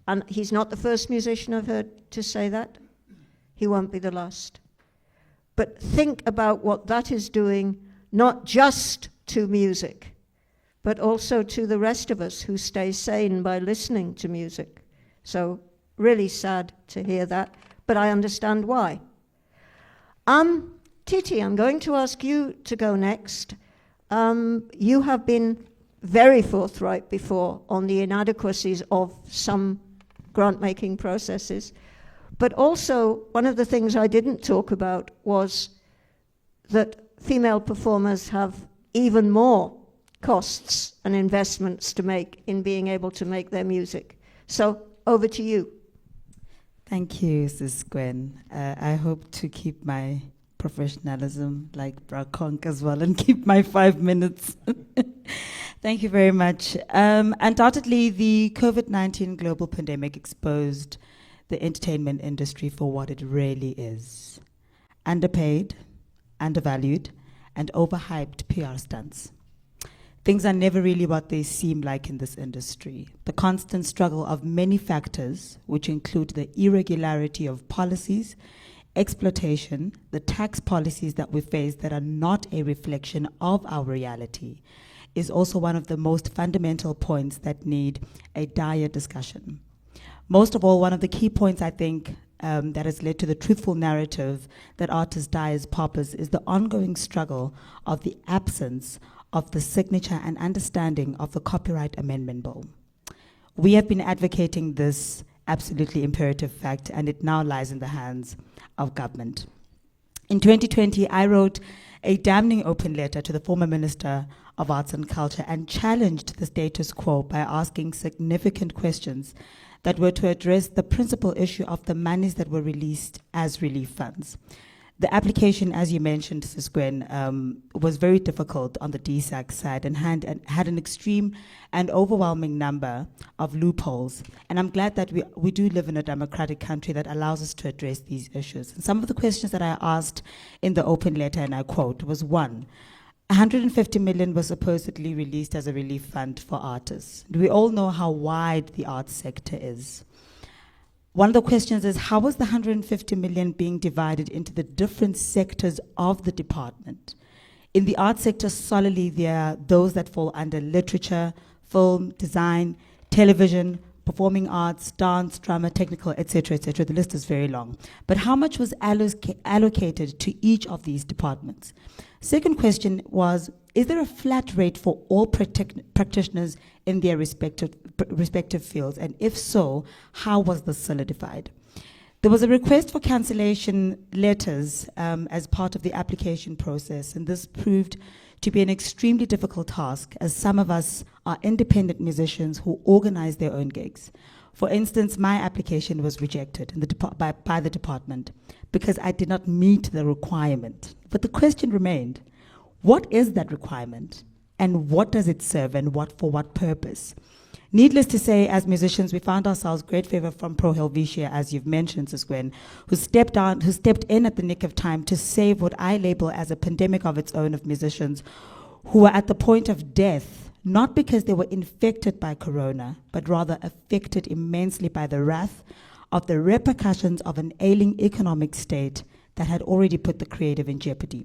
And he's not the first musician I've heard to say that. He won't be the last. But think about what that is doing, not just to music, but also to the rest of us who stay sane by listening to music. So really sad to hear that, but I understand why. Titi, I'm going to ask you to go next. You have been very forthright before on the inadequacies of some grant-making processes, but also one of the things I didn't talk about was that female performers have even more costs and investments to make in being able to make their music. So over to you. Thank you, Sis Gwen. I hope to keep my professionalism like Braconk as well and keep my 5 minutes. Thank you very much. Undoubtedly, the COVID-19 global pandemic exposed the entertainment industry for what it really is. Underpaid, undervalued, and overhyped PR stunts. Things are never really what they seem like in this industry. The constant struggle of many factors, which include the irregularity of policies, exploitation, the tax policies that we face that are not a reflection of our reality, is also one of the most fundamental points that need a dire discussion. Most of all, one of the key points I think that has led to the truthful narrative that artists die as paupers is the ongoing struggle of the absence of the signature and understanding of the Copyright Amendment Bill. We have been advocating this absolutely imperative fact, and it now lies in the hands of government. In 2020, I wrote a damning open letter to the former Minister of Arts and Culture and challenged the status quo by asking significant questions that were to address the principal issue of the monies that were released as relief funds. The application, as you mentioned, Sis Gwen, was very difficult on the DSAC side and had an extreme and overwhelming number of loopholes. And I'm glad that we do live in a democratic country that allows us to address these issues. And some of the questions that I asked in the open letter, and I quote, was 1, 150 million was supposedly released as a relief fund for artists. We all know how wide the arts sector is. One of the questions is, how was the 150 million being divided into the different sectors of the department? In the arts sector solely, there are those that fall under literature, film, design, television, performing arts, dance, drama, technical, etc., etc. The list is very long. But how much was allocated to each of these departments? Second question was, is there a flat rate for all practitioners in their respective fields? And if so, how was this solidified? There was a request for cancellation letters as part of the application process, and this proved to be an extremely difficult task, as some of us are independent musicians who organize their own gigs. For instance, my application was rejected in by the department because I did not meet the requirement. But the question remained, what is that requirement, and what does it serve, and for what purpose? Needless to say, as musicians, we found ourselves great favor from Pro Helvetia, as you've mentioned, Sis Gwen, who stepped in at the nick of time to save what I label as a pandemic of its own of musicians who were at the point of death, not because they were infected by corona, but rather affected immensely by the wrath of the repercussions of an ailing economic state that had already put the creative in jeopardy.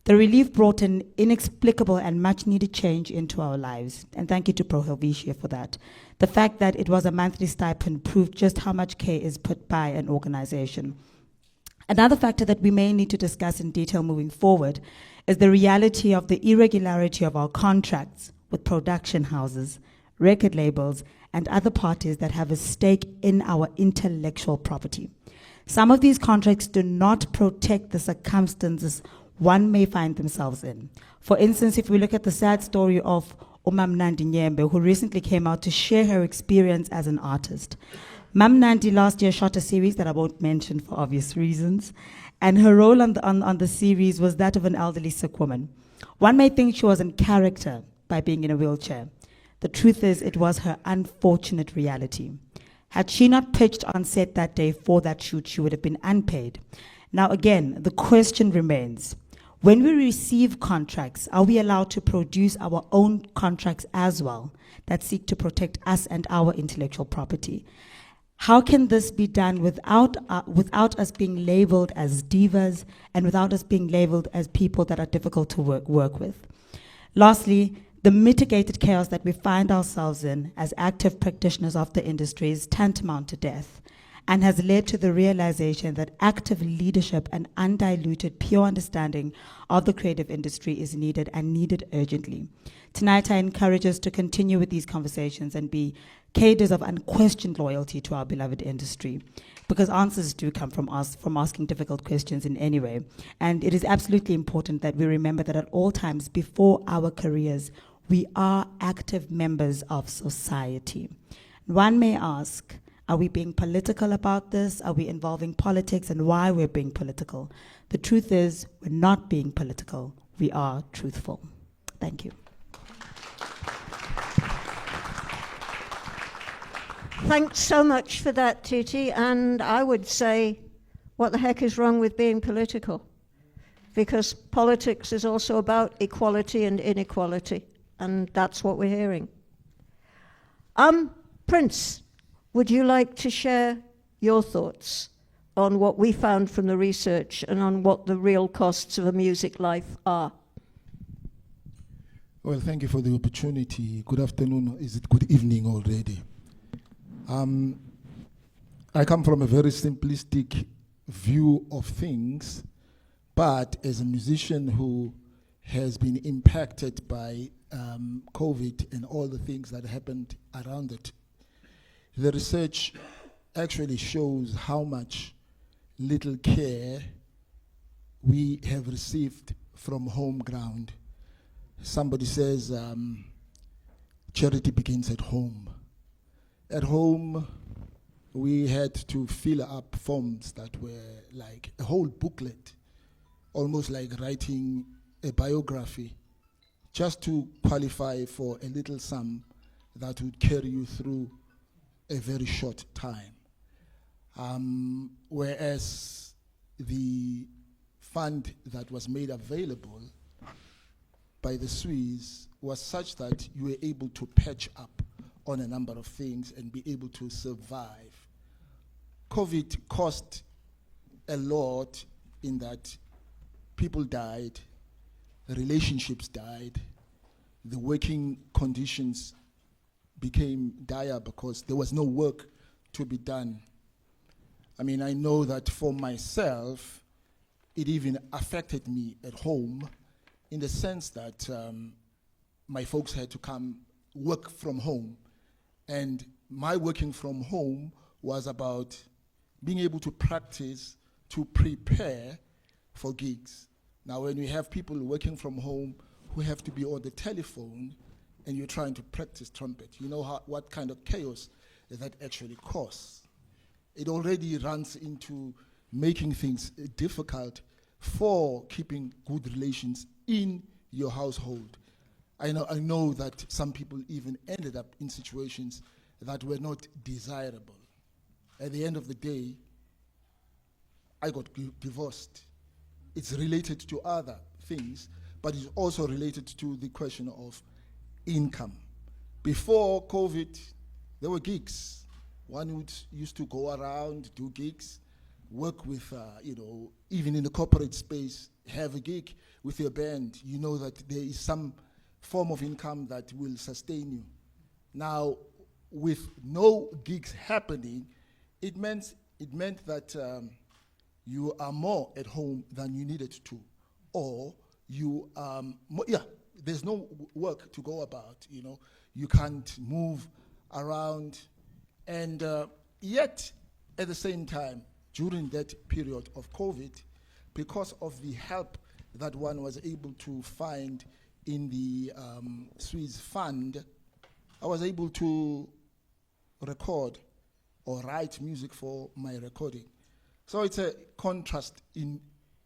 The relief brought an inexplicable and much-needed change into our lives, and thank you to Pro Helvetia for that. The fact that it was a monthly stipend proved just how much care is put by an organization. Another factor that we may need to discuss in detail moving forward is the reality of the irregularity of our contracts with production houses, record labels, and other parties that have a stake in our intellectual property. Some of these contracts do not protect the circumstances one may find themselves in. For instance, if we look at the sad story of Umam Nandi Nyembe, who recently came out to share her experience as an artist. Mam Nandi last year shot a series that I won't mention for obvious reasons, and her role on the series was that of an elderly sick woman. One may think she was in character by being in a wheelchair. The truth is, it was her unfortunate reality. Had she not pitched on set that day for that shoot, she would have been unpaid. Now again, the question remains, when we receive contracts, are we allowed to produce our own contracts as well that seek to protect us and our intellectual property? How can this be done without us being labeled as divas and without us being labeled as people that are difficult to work with? Lastly, the mitigated chaos that we find ourselves in as active practitioners of the industry is tantamount to death, and has led to the realization that active leadership and undiluted pure understanding of the creative industry is needed, and needed urgently. Tonight I encourage us to continue with these conversations and be cadres of unquestioned loyalty to our beloved industry, because answers do come from us, from asking difficult questions in any way. And it is absolutely important that we remember that at all times before our careers, we are active members of society. One may ask, are we being political about this? Are we involving politics, and why we're being political? The truth is, we're not being political. We are truthful. Thank you. Thanks so much for that, Titi. And I would say, what the heck is wrong with being political? Because politics is also about equality and inequality, and that's what we're hearing. Prince, would you like to share your thoughts on what we found from the research and on what the real costs of a music life are? Well, thank you for the opportunity. Good afternoon. Is it good evening already? I come from a very simplistic view of things, but as a musician who has been impacted by COVID and all the things that happened around it, the research actually shows how much little care we have received from home ground. Somebody says charity begins at home. At home, we had to fill up forms that were like a whole booklet, almost like writing a biography, just to qualify for a little sum that would carry you through a very short time. Whereas the fund that was made available by the Swiss was such that you were able to patch up on a number of things and be able to survive. COVID cost a lot in that people died, relationships died, the working conditions became dire because there was no work to be done. I mean, I know that for myself, it even affected me at home in the sense that my folks had to come work from home. And my working from home was about being able to practice, to prepare for gigs. Now, when we have people working from home who have to be on the telephone and you're trying to practice trumpet, you know what kind of chaos that actually causes. It already runs into making things difficult for keeping good relations in your household. I know that some people even ended up in situations that were not desirable. At the end of the day, I got divorced. It's related to other things, but it's also related to the question of income. Before COVID, there were gigs. One used to go around, do gigs, work with, even in the corporate space, have a gig with your band. You know that there is some form of income that will sustain you. Now, with no gigs happening, it meant that you are more at home than you needed to, or you there's no work to go about. You can't move around, and yet at the same time, during that period of COVID, because of the help that one was able to find in the Swiss fund, I was able to record or write music for my recording. So it's a contrast in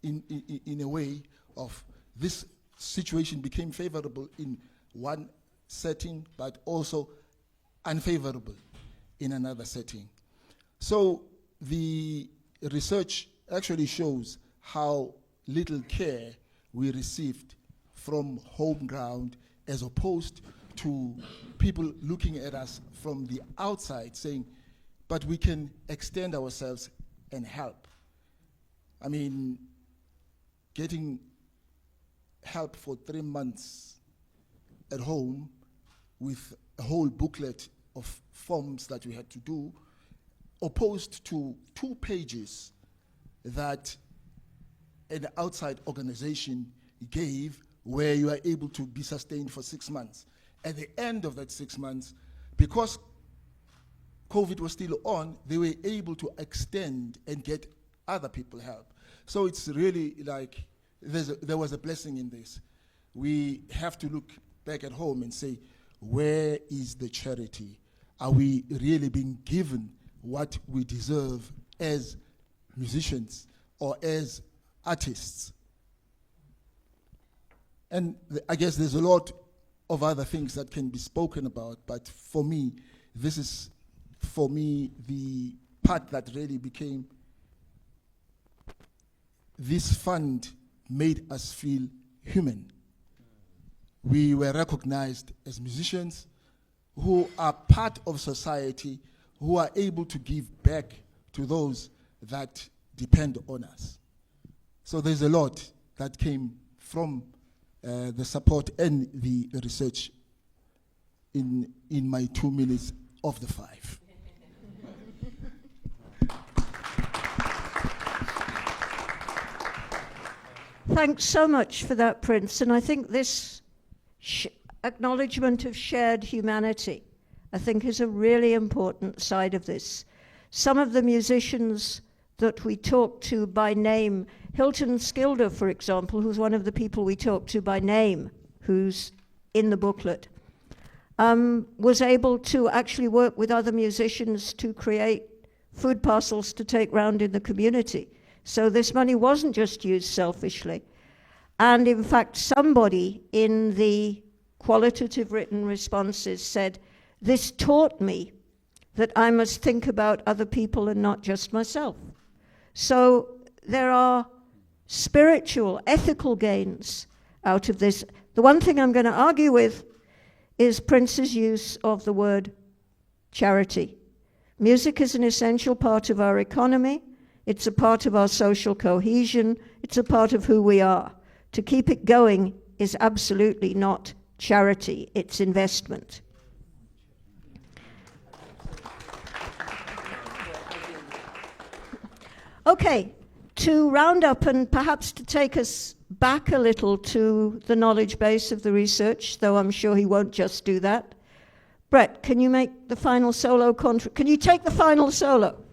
a way of this situation became favorable in one setting, but also unfavorable in another setting. So the research actually shows how little care we received from home ground as opposed to people looking at us from the outside saying, but we can extend ourselves and help. I mean, getting help for 3 months at home with a whole booklet of forms that we had to do, opposed to 2 pages that an outside organization gave where you are able to be sustained for 6 months. At the end of that 6 months, because COVID was still on, they were able to extend and get other people help. So it's really like there was a blessing in this. We have to look back at home and say, where is the charity? Are we really being given what we deserve as musicians or as artists? And I guess there's a lot of other things that can be spoken about, but for me, this is, the part that really became, this fund made us feel human. We were recognized as musicians who are part of society, who are able to give back to those that depend on us. So there's a lot that came from the support and the research in my 2 minutes of the 5. Thanks so much for that, Prince. And I think this acknowledgement of shared humanity, I think, is a really important side of this. Some of the musicians that we talked to by name, Hilton Skilder, for example, who's one of the people we talked to by name, who's in the booklet, was able to actually work with other musicians to create food parcels to take round in the community. So this money wasn't just used selfishly. And in fact, somebody in the qualitative written responses said, this taught me that I must think about other people and not just myself. So there are spiritual, ethical gains out of this. The one thing I'm going to argue with is Prince's use of the word charity. Music is an essential part of our economy. It's a part of our social cohesion. It's a part of who we are. To keep it going is absolutely not charity. It's investment. Okay, to round up and perhaps to take us back a little to the knowledge base of the research, though I'm sure he won't just do that. Brett, can you make the final solo can you take the final solo?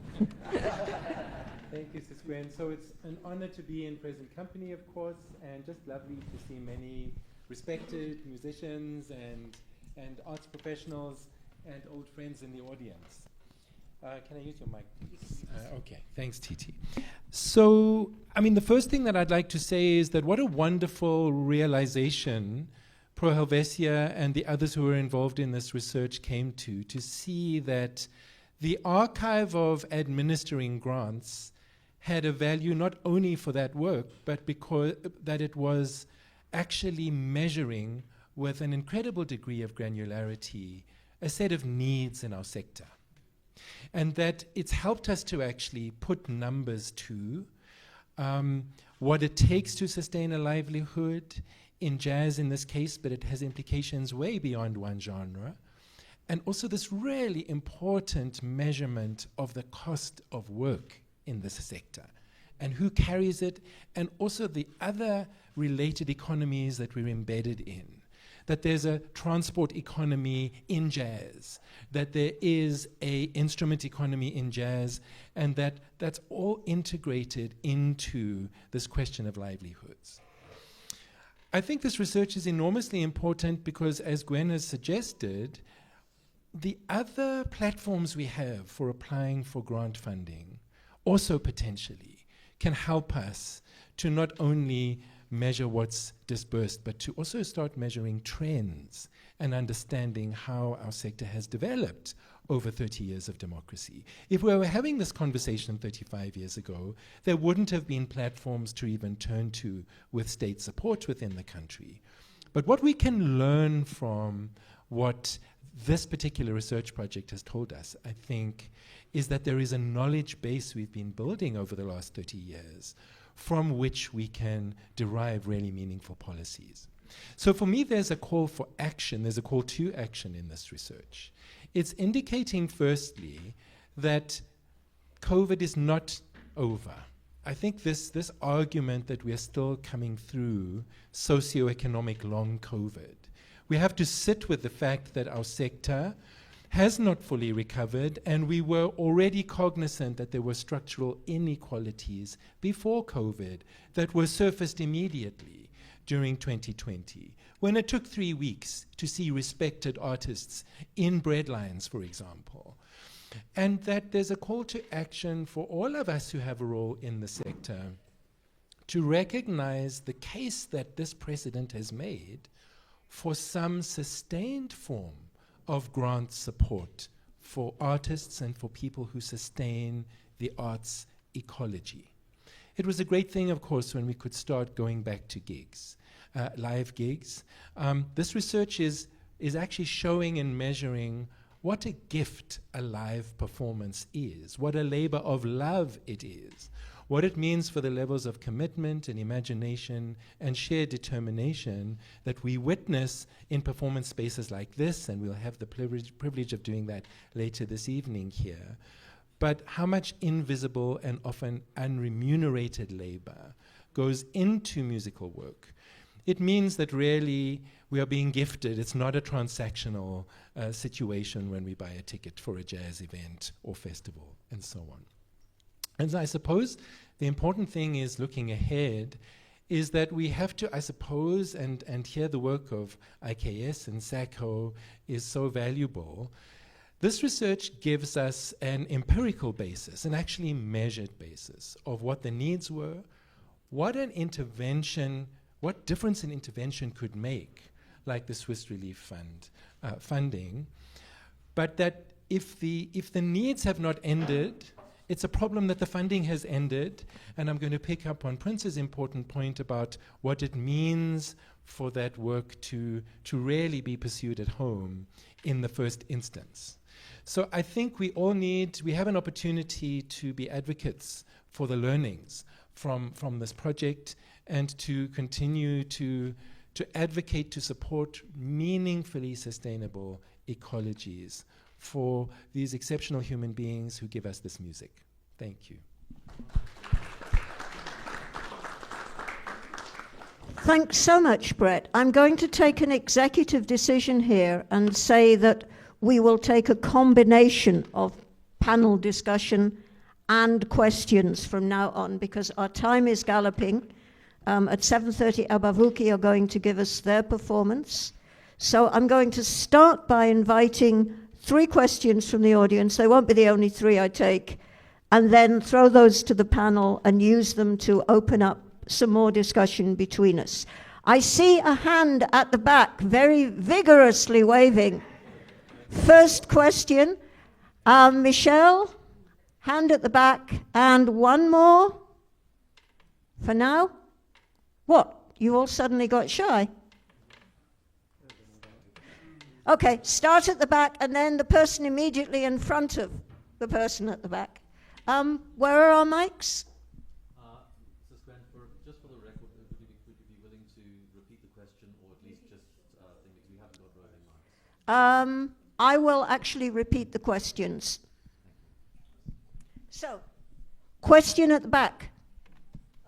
Thank you, Sis Gwen. So it's an honor to be in present company, of course, and just lovely to see many respected musicians and arts professionals and old friends in the audience. Can I use your mic, please? Okay, thanks, Titi. So, I mean, the first thing that I'd like to say is that what a wonderful realization Pro Helvetia and the others who were involved in this research came to see that the archive of administering grants had a value not only for that work, but because that it was actually measuring with an incredible degree of granularity a set of needs in our sector. And that it's helped us to actually put numbers to what it takes to sustain a livelihood in jazz in this case, but it has implications way beyond one genre. And also this really important measurement of the cost of work in this sector and who carries it, and also the other related economies that we're embedded in. That there's a transport economy in jazz, that there is a instrument economy in jazz, and that's all integrated into this question of livelihoods. I think this research is enormously important because, as Gwen has suggested, the other platforms we have for applying for grant funding also potentially can help us to not only measure what's dispersed, but to also start measuring trends and understanding how our sector has developed over 30 years of democracy. If we were having this conversation 35 years ago, there wouldn't have been platforms to even turn to with state support within the country. But what we can learn from what this particular research project has told us, I think, is that there is a knowledge base we've been building over the last 30 years from which we can derive really meaningful policies. So for me, there's a call for action, there's a call to action in this research. It's indicating, firstly, that COVID is not over. I think this argument that we are still coming through socioeconomic long COVID, we have to sit with the fact that our sector has not fully recovered, and we were already cognizant that there were structural inequalities before COVID that were surfaced immediately during 2020, when it took 3 weeks to see respected artists in breadlines, for example. And that there's a call to action for all of us who have a role in the sector to recognize the case that this precedent has made for some sustained form of grant support for artists and for people who sustain the arts ecology. It was a great thing, of course, when we could start going back to gigs, live gigs. This research is actually showing and measuring what a gift a live performance is, what a labor of love it is, what it means for the levels of commitment and imagination and shared determination that we witness in performance spaces like this, and we'll have the privilege of doing that later this evening here. But how much invisible and often unremunerated labor goes into musical work. It means that really we are being gifted. It's not a transactional situation when we buy a ticket for a jazz event or festival and so on. And so I suppose the important thing is looking ahead is that we have to, I suppose, and here the work of IKS and SACO is so valuable. This research gives us an empirical basis, an actually measured basis of what the needs were, what an intervention, what difference an intervention could make, like the Swiss Relief Fund funding, but that if the needs have not ended, it's a problem that the funding has ended, and I'm going to pick up on Prince's important point about what it means for that work to really be pursued at home in the first instance. So I think we have an opportunity to be advocates for the learnings from this project and to continue to advocate to support meaningfully sustainable ecologies for these exceptional human beings who give us this music. Thank you. Thanks so much, Brett. I'm going to take an executive decision here and say that we will take a combination of panel discussion and questions from now on, because our time is galloping. At 7:30, Abavuki are going to give us their performance. So I'm going to start by inviting 3 questions from the audience. They won't be the only 3 I take. And then throw those to the panel and use them to open up some more discussion between us. I see a hand at the back, very vigorously waving. First question, Michelle, hand at the back, and one more for now. What? You all suddenly got shy? Okay, start at the back, and then the person immediately in front of the person at the back. Where are our mics? Ms. Gwen, just for the record, would you be willing to repeat the question, or at least just think, because we haven't got roving mics? I will actually repeat the questions. So, question at the back.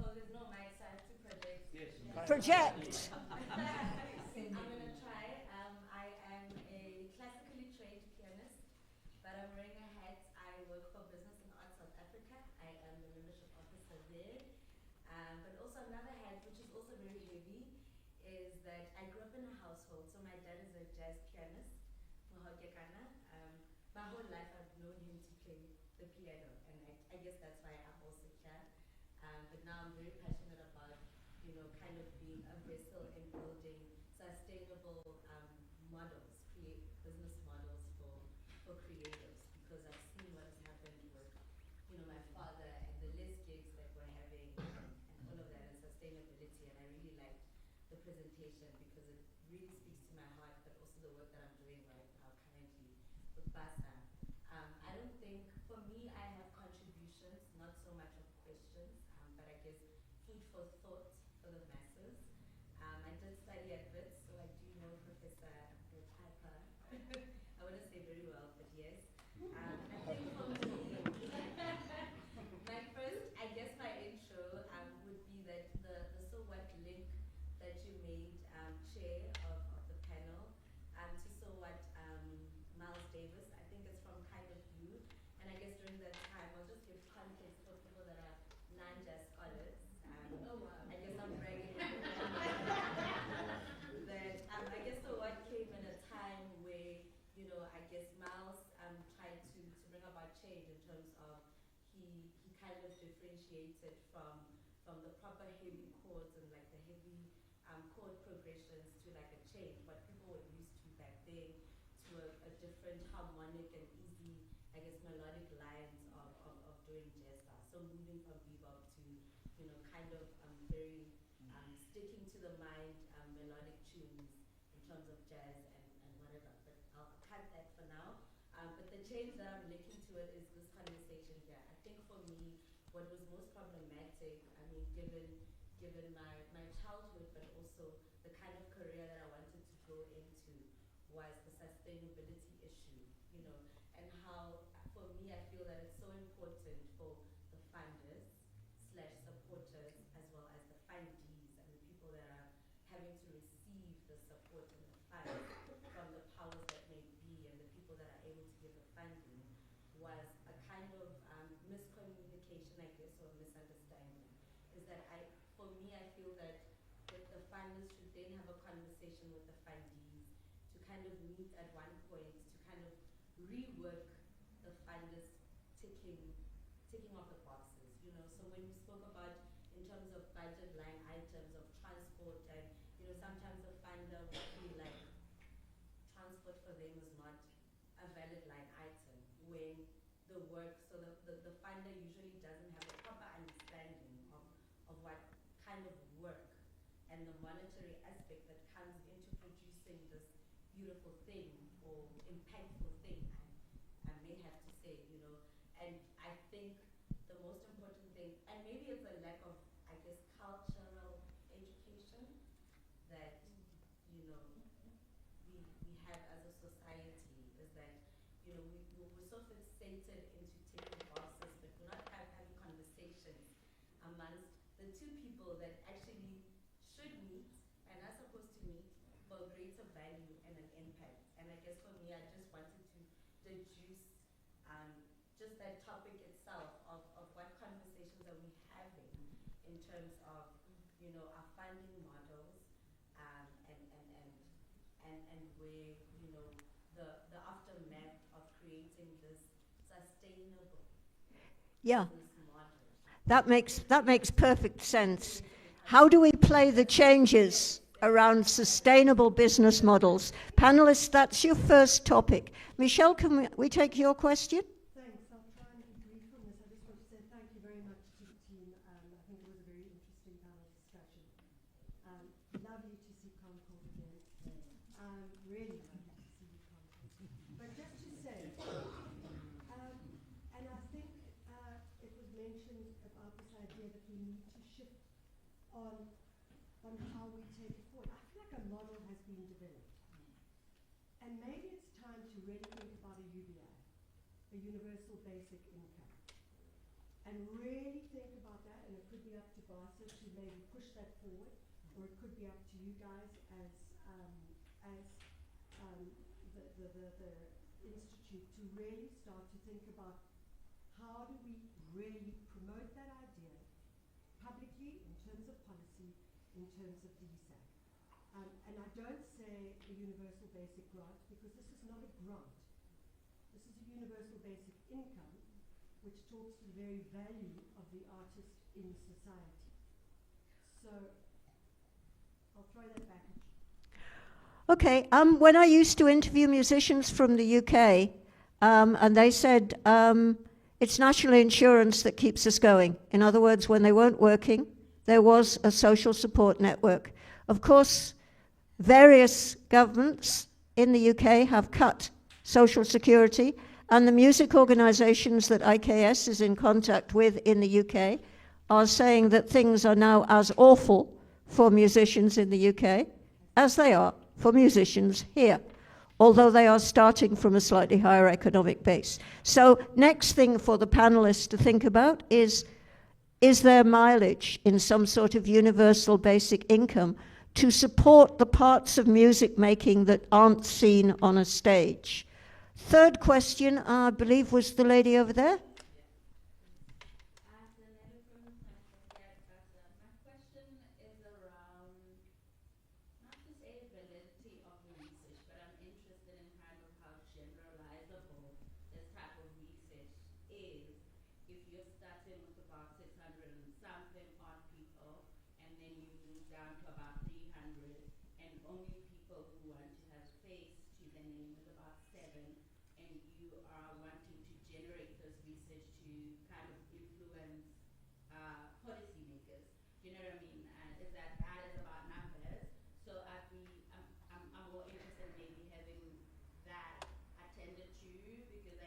Oh, there's no mics, I have to project. Yes. Project. I'm going to try. I am a classically trained pianist, but I'm wearing a hat. I work for Business and Arts South Africa. I am the membership officer there. But also another hat, which is also very heavy, is that I grew up in a household. So my dad is a jazz pianist, Mohokekana. My whole life I've known him to play the piano, and I guess that's why I'm also here. But now I'm very passionate about, kind of being a vessel in building sustainable models, business models for creators, because I've seen what has happened with, my father and the less gigs that we're having and all of that, and sustainability. And I really liked the presentation because it really speaks to my heart, but also the work that I'm doing right now currently with BASA. I don't think, for me, I have contributions, not so much of questions, but I guess food for thought for the masses. I did study at WITS, so I do know Professor Piper. I wouldn't say very well, but yes. I think for me, my intro would be that the so what link that you made, chair of the panel, to so what Miles Davis, I think it's from Kind of You. And I guess during that time, I'll just give context for people that are non-jazz scholars. Oh wow. I guess I'm bragging that I guess so what came in a time where, I guess Miles tried to bring about change in terms of he kind of differentiated from the proper heavy chords and like the heavy chord progressions to like a change, what people were used to back then, to a different harmonic and easy, I guess, melodic lines of doing jazz style. So moving from bebop to, kind of very sticking to the mind melodic tunes in terms of jazz and whatever. But I'll cut that for now. But the change that I'm linking to it is this conversation here. I think for me, what was most problematic, given my childhood, but also the kind of career that I wanted to go into, was the sustainability issue, and how, for me, I feel that it's so important for the funders / supporters, as well as the fundees and the people that are having to receive the support and the funds from the powers that may be and the people that are able to give the funding, was a kind of miscommunication, I guess, or misunderstanding. Is that for me, I feel that the funders should then have a conversation with the fundees to kind of meet at one point to kind of rework the funders ticking off the boxes. So when we spoke about in terms of budget line items of transport, and sometimes the funder would be like, transport for them is not a valid line item, when the work, so the funder usually doesn't have a proper understanding of what kind of work and the monetary aspect that comes into producing this beautiful thing or impactful thing, I may have to say, and I think the most important thing, and maybe it's a lack of, I guess, cultural education that, we have as a society, is that, we're so fixated into ticking boxes, but we're not having conversations amongst the two people that actually should meet greater value and an impact. And I guess for me, I just wanted to deduce just that topic itself of what conversations are we having in terms of, you know, our funding models and where, you know, the aftermath of creating this sustainable Yeah, business model. that makes perfect sense. How do we play the changes around sustainable business models? Panelists, that's your first topic. Michelle, can we take your question? Thanks. I'll try and be brief on this. I just want to say thank you very much to the team. I think it was a very interesting panel discussion. Lovely to see Concord again. Really lovely to see you, Concord. But just to say, and I think it was mentioned about this idea that we need to shift on how we take it forward. I feel like a model has been developed. And maybe it's time to really think about a UBI, a universal basic income, and really think about that. And it could be up to BASA to maybe push that forward, or it could be up to you guys as the institute to really start to think about how do we really promote that idea publicly in terms of policy, in terms of DSAC. And I don't say a universal basic grant because this is not a grant. This is a universal basic income which talks to the very value of the artist in society. So I'll throw that back at you. Okay, when I used to interview musicians from the UK, and they said it's national insurance that keeps us going. In other words, when they weren't working, there was a social support network. Of course, various governments in the UK have cut social security, and the music organisations that IKS is in contact with in the UK are saying that things are now as awful for musicians in the UK as they are for musicians here, although they are starting from a slightly higher economic base. So next thing for the panelists to think about is there mileage in some sort of universal basic income to support the parts of music making that aren't seen on a stage? Third question, I believe, was the lady over there.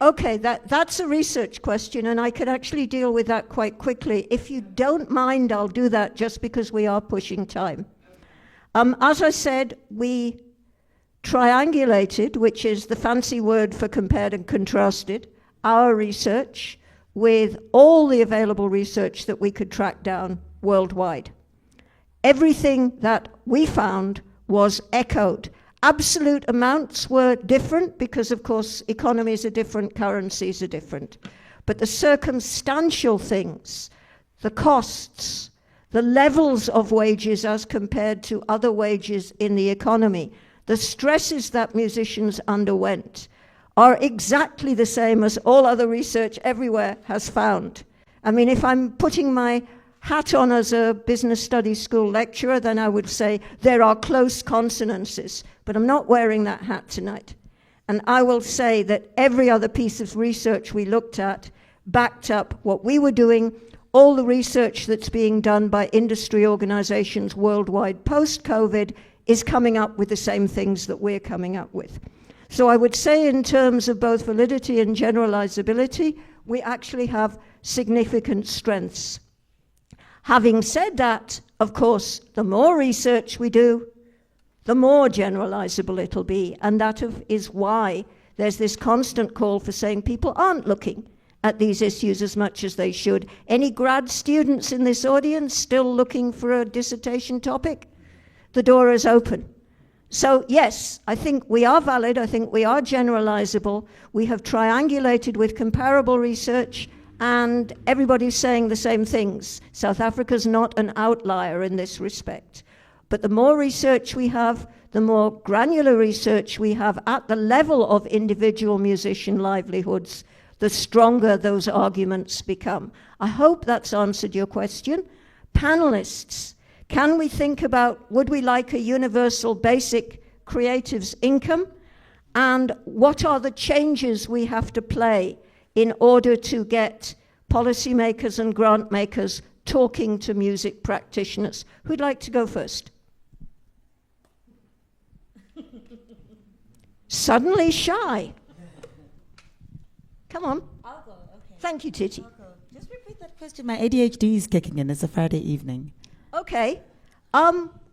Okay, that's a research question, and I could actually deal with that quite quickly. If you don't mind, I'll do that just because we are pushing time. As I said, we triangulated, which is the fancy word for compared and contrasted, our research with all the available research that we could track down worldwide. Everything that we found was echoed. Absolute amounts were different because, of course, economies are different, currencies are different. But the circumstantial things, the costs, the levels of wages as compared to other wages in the economy, the stresses that musicians underwent are exactly the same as all other research everywhere has found. I mean, if I'm putting my hat on as a business studies school lecturer, then I would say there are close consonances, but I'm not wearing that hat tonight. And I will say that every other piece of research we looked at backed up what we were doing. All the research that's being done by industry organizations worldwide post-COVID is coming up with the same things that we're coming up with. So I would say in terms of both validity and generalizability, we actually have significant strengths. Having said that, of course, the more research we do, the more generalizable it'll be. And that is why there's this constant call for saying people aren't looking at these issues as much as they should. Any grad students in this audience still looking for a dissertation topic? The door is open. So yes, I think we are valid, I think we are generalizable, we have triangulated with comparable research, and everybody's saying the same things. South Africa's not an outlier in this respect. But the more research we have, the more granular research we have at the level of individual musician livelihoods, the stronger those arguments become. I hope that's answered your question. Panelists, can we think about, would we like a universal basic creatives income? And what are the changes we have to play in order to get policymakers and grant makers talking to music practitioners? Who'd like to go first? Suddenly shy. Come on. I'll go, okay. Thank you, Titi. I'll go. Just repeat that question. My ADHD is kicking in. It's a Friday evening. Okay.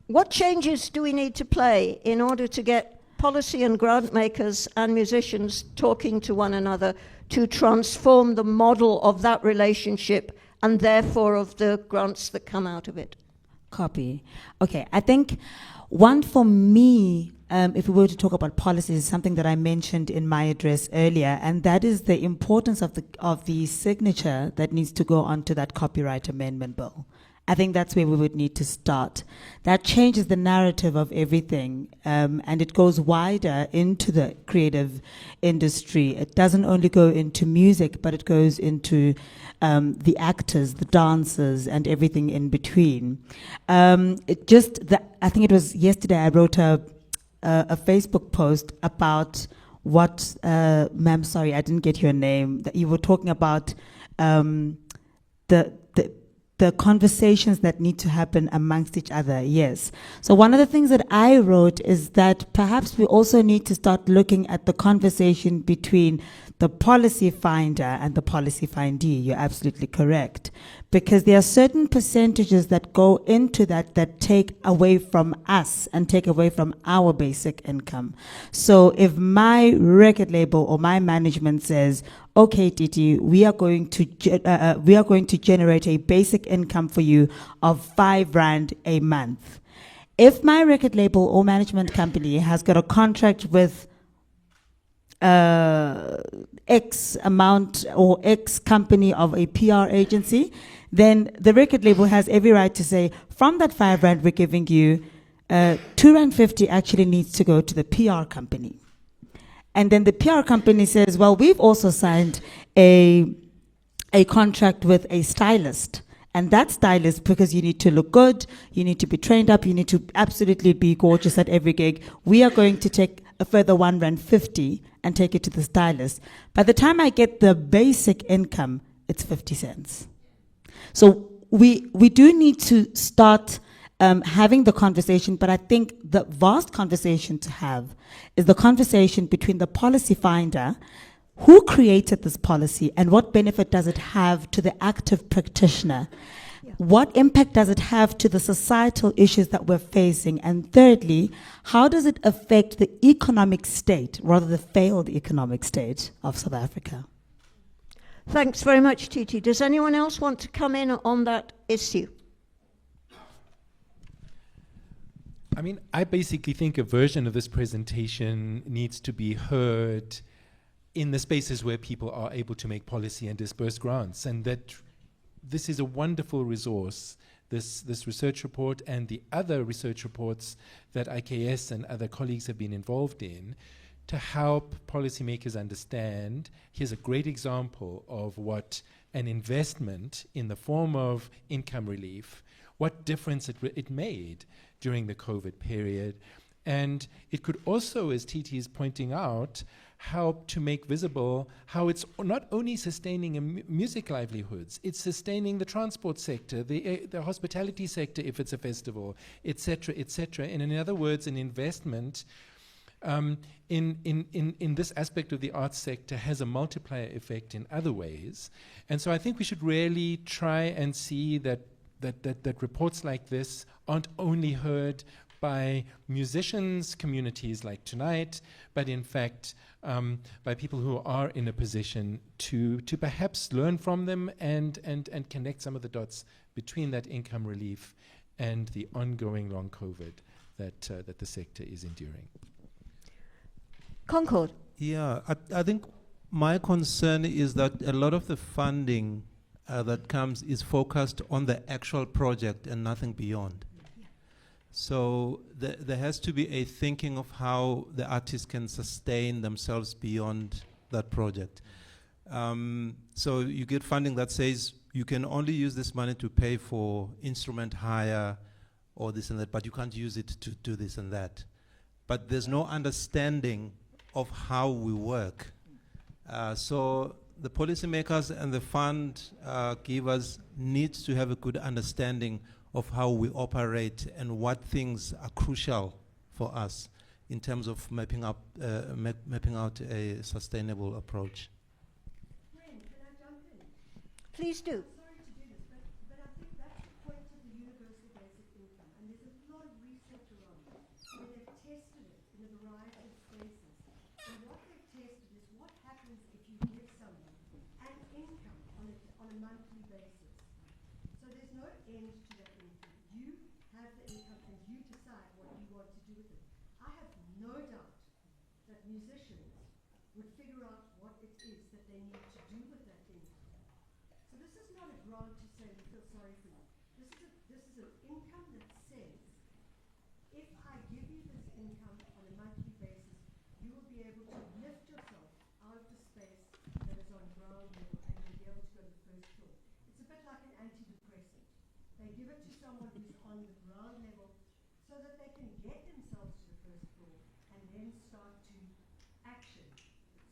What changes do we need to play in order to get policy and grant makers and musicians talking to one another to transform the model of that relationship and therefore of the grants that come out of it? Copy. Okay, I think one for me, if we were to talk about policies, is something that I mentioned in my address earlier, and that is the importance of the signature that needs to go onto that copyright amendment bill. I think that's where we would need to start. That changes the narrative of everything, and it goes wider into the creative industry. It doesn't only go into music, but it goes into the actors, the dancers, and everything in between. I think it was yesterday I wrote a Facebook post about what, ma'am, sorry, I didn't get your name, that you were talking about the conversations that need to happen amongst each other, yes. So one of the things that I wrote is that perhaps we also need to start looking at the conversation between the policy finder and the policy findee. You're absolutely correct. Because there are certain percentages that go into that take away from us and take away from our basic income. So if my record label or my management says, okay, Titi, we are going to generate a basic income for you of 5 rand a month. If my record label or management company has got a contract with X amount or X company of a PR agency, then the record label has every right to say, from that 5 rand we're giving you, 2.50 rand actually needs to go to the PR company. And then the PR company says, well, we've also signed a contract with a stylist. And that stylist, because you need to look good, you need to be trained up, you need to absolutely be gorgeous at every gig, we are going to take a further 1.50 rand and take it to the stylist. By the time I get the basic income, it's 50 cents. So we do need to start having the conversation, but I think the vast conversation to have is the conversation between the policy finder, who created this policy, and what benefit does it have to the active practitioner? Yeah. What impact does it have to the societal issues that we're facing? And thirdly, how does it affect the economic state, rather the failed economic state of South Africa? Thanks very much, Titi. Does anyone else want to come in on that issue? I mean, I basically think a version of this presentation needs to be heard in the spaces where people are able to make policy and disperse grants, and that this is a wonderful resource, this research report and the other research reports that IKS and other colleagues have been involved in, to help policymakers understand. Here's a great example of what an investment in the form of income relief, what difference it made during the COVID period. And it could also, as Titi is pointing out, help to make visible how it's not only sustaining music livelihoods, it's sustaining the transport sector, the hospitality sector if it's a festival, etc., etc. And in other words, an investment in this aspect of the arts sector has a multiplier effect in other ways. And so I think we should really try and see that reports like this aren't only heard by musicians, communities like tonight, but in fact by people who are in a position to perhaps learn from them and connect some of the dots between that income relief and the ongoing long COVID. that the sector is enduring. Concord. Yeah, I think my concern is that a lot of the funding that comes is focused on the actual project and nothing beyond. So there has to be a thinking of how the artists can sustain themselves beyond that project. So you get funding that says you can only use this money to pay for instrument hire or this and that, but you can't use it to do this and that. But there's no understanding of how we work. So the policymakers and the fund givers need to have a good understanding of how we operate and what things are crucial for us in terms of mapping out a sustainable approach. Gwen, can I jump in? Please do. Sorry to do this, but I think that's the point of the universal basic income, and there's a lot of research around it, where they've tested it in a variety of spaces. And what they've tested is what happens if you give someone an income on a monthly basis. So there's no end to that income. You have the income and you decide what you want to do with it. I have no doubt that musicians would figure out what it is that they need to do with that income. So this is not a grant to say we feel sorry for you. This is an income that says, if I give you this income on a monthly basis, you will be able to lift yourself out of the space that is on ground level and you'll be able to go to the first floor. It's a bit like an antidepressant. They give it to someone who's on the ground level so that they can get themselves to the first floor and then start to action.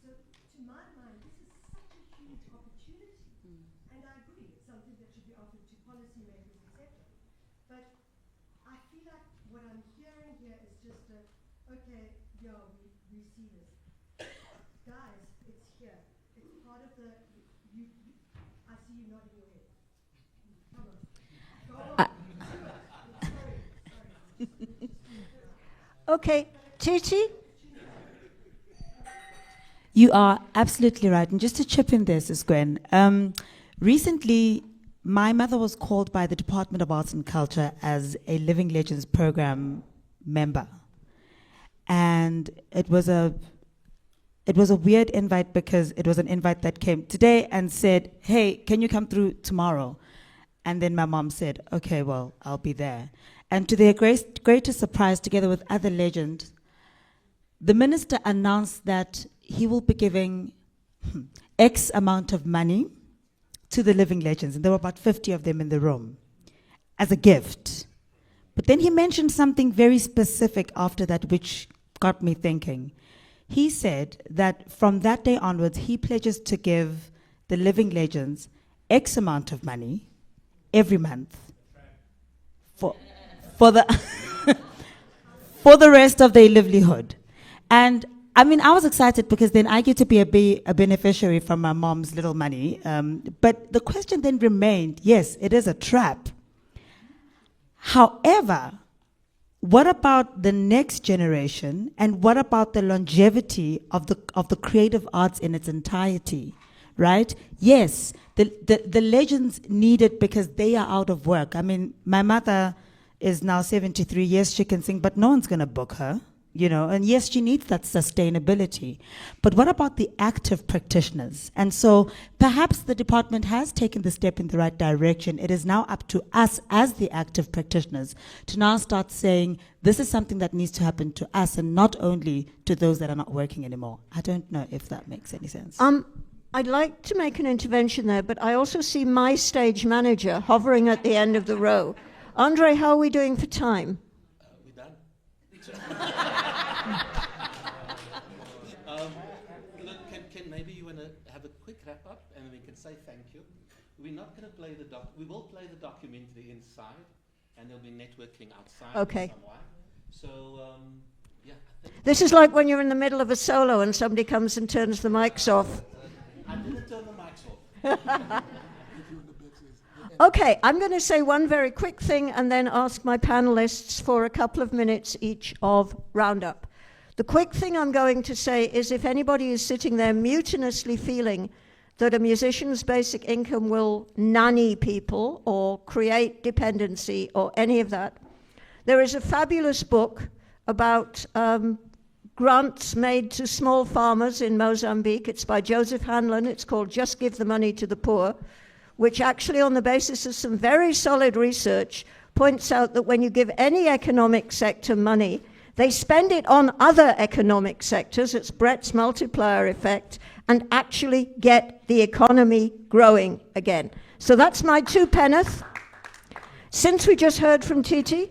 So to my mind, this is such a huge opportunity. And I agree, it's something that should be offered to policymakers, etc. But I feel like what I'm hearing here is just a, okay, yeah, we see this. Guys, it's here. It's part of the, I see you nodding your head. Come on. Go on. Sorry. Okay, Titi? You are absolutely right. And just to chip in there, Sis Gwen, recently my mother was called by the Department of Arts and Culture as a Living Legends program member. And it was a weird invite because it was an invite that came today and said, hey, can you come through tomorrow? And then my mom said, okay, well, I'll be there. And to their greatest surprise, together with other legends, the minister announced that he will be giving X amount of money to the living legends. And there were about 50 of them in the room as a gift. But then he mentioned something very specific after that, which got me thinking. He said that from that day onwards, he pledges to give the living legends X amount of money every month for the for the rest of their livelihood. And I mean, I was excited because then I get to be a beneficiary from my mom's little money. But the question then remained, yes, it is a trap. However, what about the next generation, and what about the longevity of the creative arts in its entirety, right? Yes, the legends need it because they are out of work. I mean, my mother is now 73. Yes, she can sing, but no one's going to book her. You know, and yes, she needs that sustainability. But what about the active practitioners? And so perhaps the department has taken the step in the right direction. It is now up to us as the active practitioners to now start saying, this is something that needs to happen to us and not only to those that are not working anymore. I don't know if that makes any sense. I'd like to make an intervention there, but I also see my stage manager hovering at the end of the row. Andre, how are we doing for time? We're done. Look, can maybe you want to have a quick wrap up and we can say thank you. We're not going to play the we will play the documentary inside, and there'll be networking outside. Okay. Somewhere. So yeah. This is like when you're in the middle of a solo and somebody comes and turns the mics off. I didn't turn the mics off. Okay, I'm going to say one very quick thing and then ask my panelists for a couple of minutes each of roundup. The quick thing I'm going to say is if anybody is sitting there mutinously feeling that a musician's basic income will nanny people or create dependency or any of that, There is a fabulous book about grants made to small farmers in Mozambique. It's by Joseph Hanlon. It's called Just Give the Money to the Poor, which actually, on the basis of some very solid research, points out that when you give any economic sector money, they spend it on other economic sectors. It's Brett's multiplier effect, and actually get the economy growing again. So that's my two penneth. Since we just heard from Titi,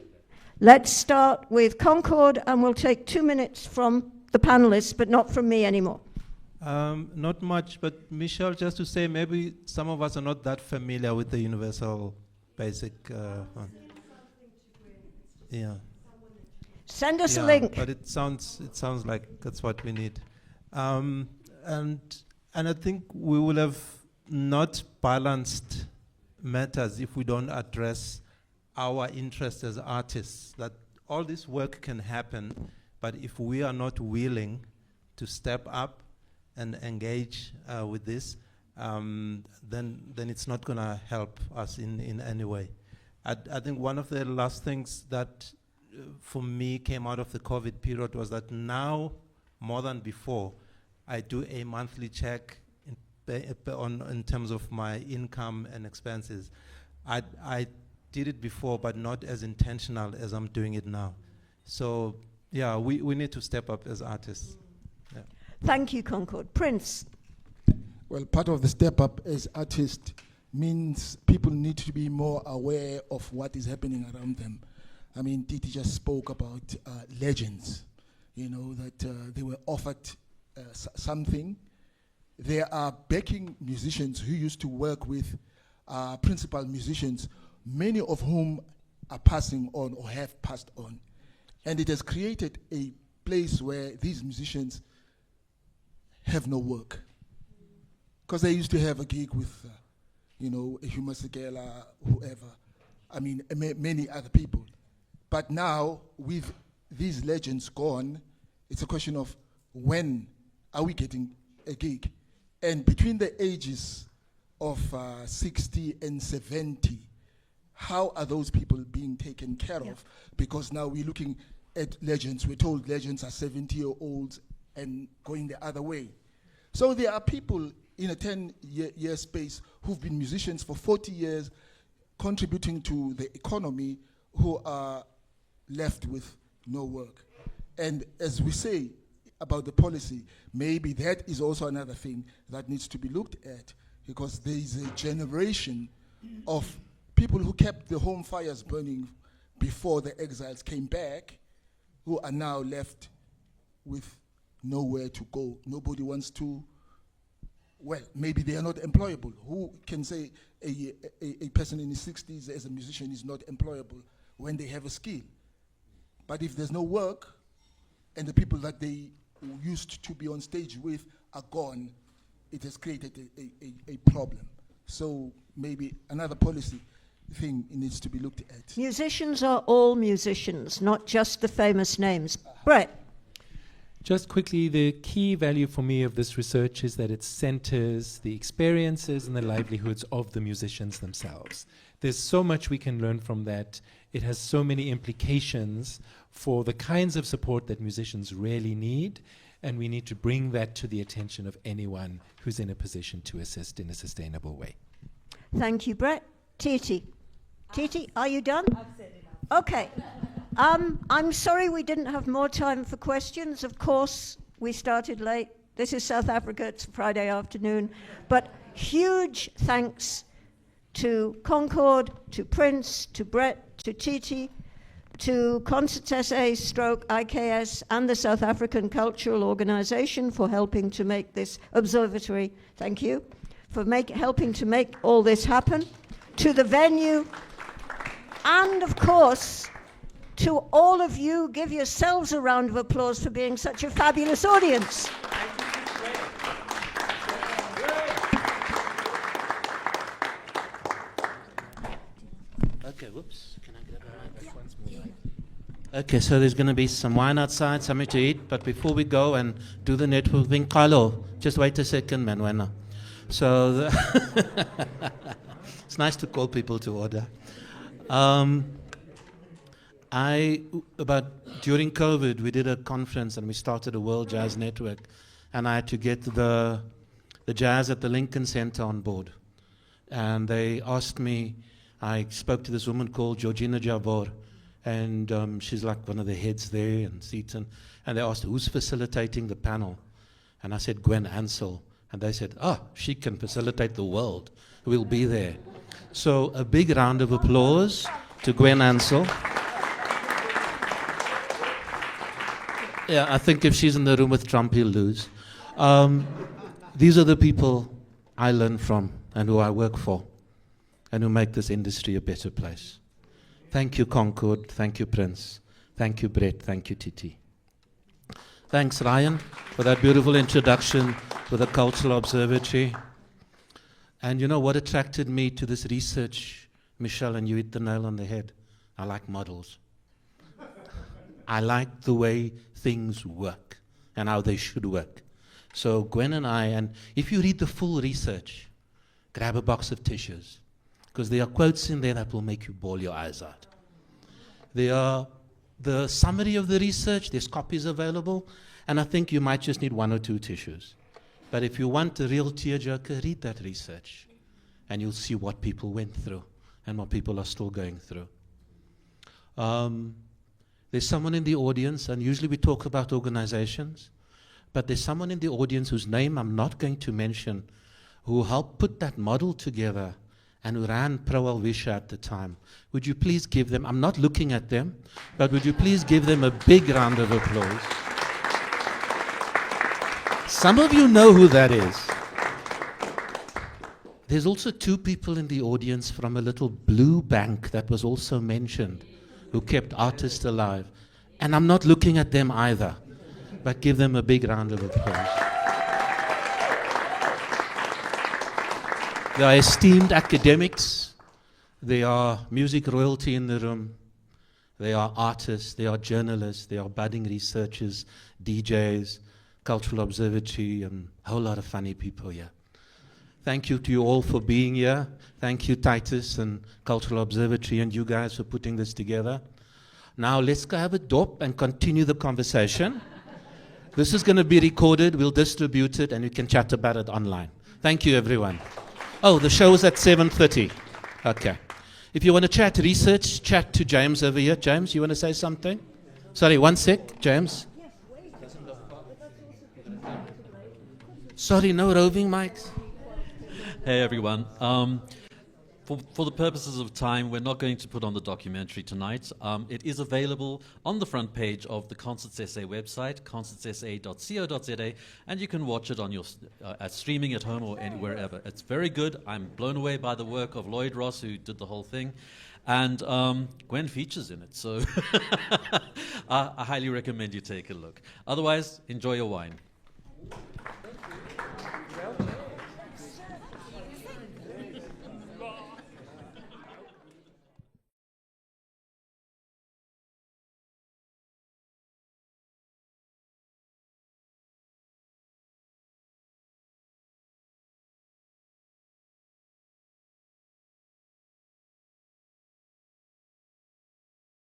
let's start with Concord, and we'll take 2 minutes from the panelists, but not from me anymore. Not much, but Michelle, just to say, maybe some of us are not that familiar with the universal basic fund. Yeah. Send us a link. But it sounds like that's what we need. And I think we will have not balanced matters if we don't address our interests as artists, that all this work can happen, but if we are not willing to step up and engage with this, then it's not going to help us in any way. I think one of the last things that for me came out of the COVID period was that now, more than before, I do a monthly check in terms of my income and expenses. I did it before, but not as intentional as I'm doing it now. So, yeah, we need to step up as artists. Yeah. Thank you, Concord. Prince. Well, part of the step up as artists means people need to be more aware of what is happening around them. I mean, Titi just spoke about legends, that they were offered something. There are backing musicians who used to work with principal musicians, many of whom are passing on or have passed on. And it has created a place where these musicians have no work. Because they used to have a gig with, a Huma Sekela, whoever, many other people. But now, with these legends gone, it's a question of when are we getting a gig? And between the ages of 60 and 70, how are those people being taken care of? Because now we're looking at legends. We're told legends are 70-year-olds and going the other way. So there are people in a 10-year space who've been musicians for 40 years, contributing to the economy, who are left with no work. And as we say about the policy, maybe that is also another thing that needs to be looked at, because there is a generation of people who kept the home fires burning before the exiles came back, who are now left with nowhere to go. Nobody wants to, well, maybe they are not employable. Who can say a person in his 60s as a musician is not employable when they have a skill? But if there's no work, and the people that they used to be on stage with are gone, it has created a problem. So maybe another policy thing needs to be looked at. Musicians are all musicians, not just the famous names. Brett. Just quickly, the key value for me of this research is that it centers the experiences and the livelihoods of the musicians themselves. There's so much we can learn from that. It has so many implications for the kinds of support that musicians really need, and we need to bring that to the attention of anyone who's in a position to assist in a sustainable way. Thank you, Brett. Titi. Titi, are you done? I've said enough. Okay. I'm sorry we didn't have more time for questions. Of course, we started late. This is South Africa. It's Friday afternoon. But huge thanks to Concord, to Prince, to Brett, to Titi, to Concert SA / IKS, and the South African Cultural Organization for helping to make this observatory. Thank you for helping to make all this happen. To the venue, and of course, to all of you, give yourselves a round of applause for being such a fabulous audience. Okay, whoops. Can I grab a mic once more? Okay, so there's going to be some wine outside, something to eat. But before we go and do the network thing, Carlo, just wait a second, man. So it's nice to call people to order. During COVID, we did a conference and we started a World Jazz Network, and I had to get the jazz at the Lincoln Center on board. And they asked me, I spoke to this woman called Georgina Jabor, and she's like one of the heads there and Seaton, and they asked, who's facilitating the panel? And I said, Gwen Ansell. And they said, she can facilitate the world. We'll be there. So a big round of applause to Gwen Ansell. Yeah, I think if she's in the room with Trump, he'll lose. These are the people I learn from and who I work for and who make this industry a better place. Thank you, Concord. Thank you, Prince. Thank you, Brett. Thank you, Titi. Thanks, Ryan, for that beautiful introduction to the Cultural Observatory. And you know what attracted me to this research, Michelle, and you hit the nail on the head? I like models. I like the way things work and how they should work. So Gwen and I, and if you read the full research, grab a box of tissues, because there are quotes in there that will make you bawl your eyes out. There are the summary of the research, there's copies available, and I think you might just need 1 or 2 tissues. But if you want a real tearjerker, read that research, and you'll see what people went through and what people are still going through. There's someone in the audience, and usually we talk about organizations, but there's someone in the audience whose name I'm not going to mention, who helped put that model together and who ran Pro Helvetia at the time. Would you please give them, I'm not looking at them, but would you please give them a big round of applause? Some of you know who that is. There's also 2 people in the audience from a little blue bank that was also mentioned, who kept artists alive. And I'm not looking at them either, but give them a big round of applause. They are esteemed academics. They are music royalty in the room. They are artists. They are journalists. They are budding researchers, DJs, Cultural Observatory, and a whole lot of funny people here. Thank you to you all for being here. Thank you, Titus and Cultural Observatory and you guys for putting this together. Now let's go have a dop and continue the conversation. This is going to be recorded. We'll distribute it and you can chat about it online. Thank you, everyone. Oh, the show is at 7:30. Okay. If you want to chat research, chat to James over here. James, you want to say something? Sorry, one sec, James. Sorry, no roving mics. Hey everyone. For the purposes of time, we're not going to put on the documentary tonight. It is available on the front page of the Concerts SA website, concertssa.co.za, and you can watch it on your streaming at home or wherever. It's very good. I'm blown away by the work of Lloyd Ross, who did the whole thing, and Gwen features in it. So I highly recommend you take a look. Otherwise, enjoy your wine.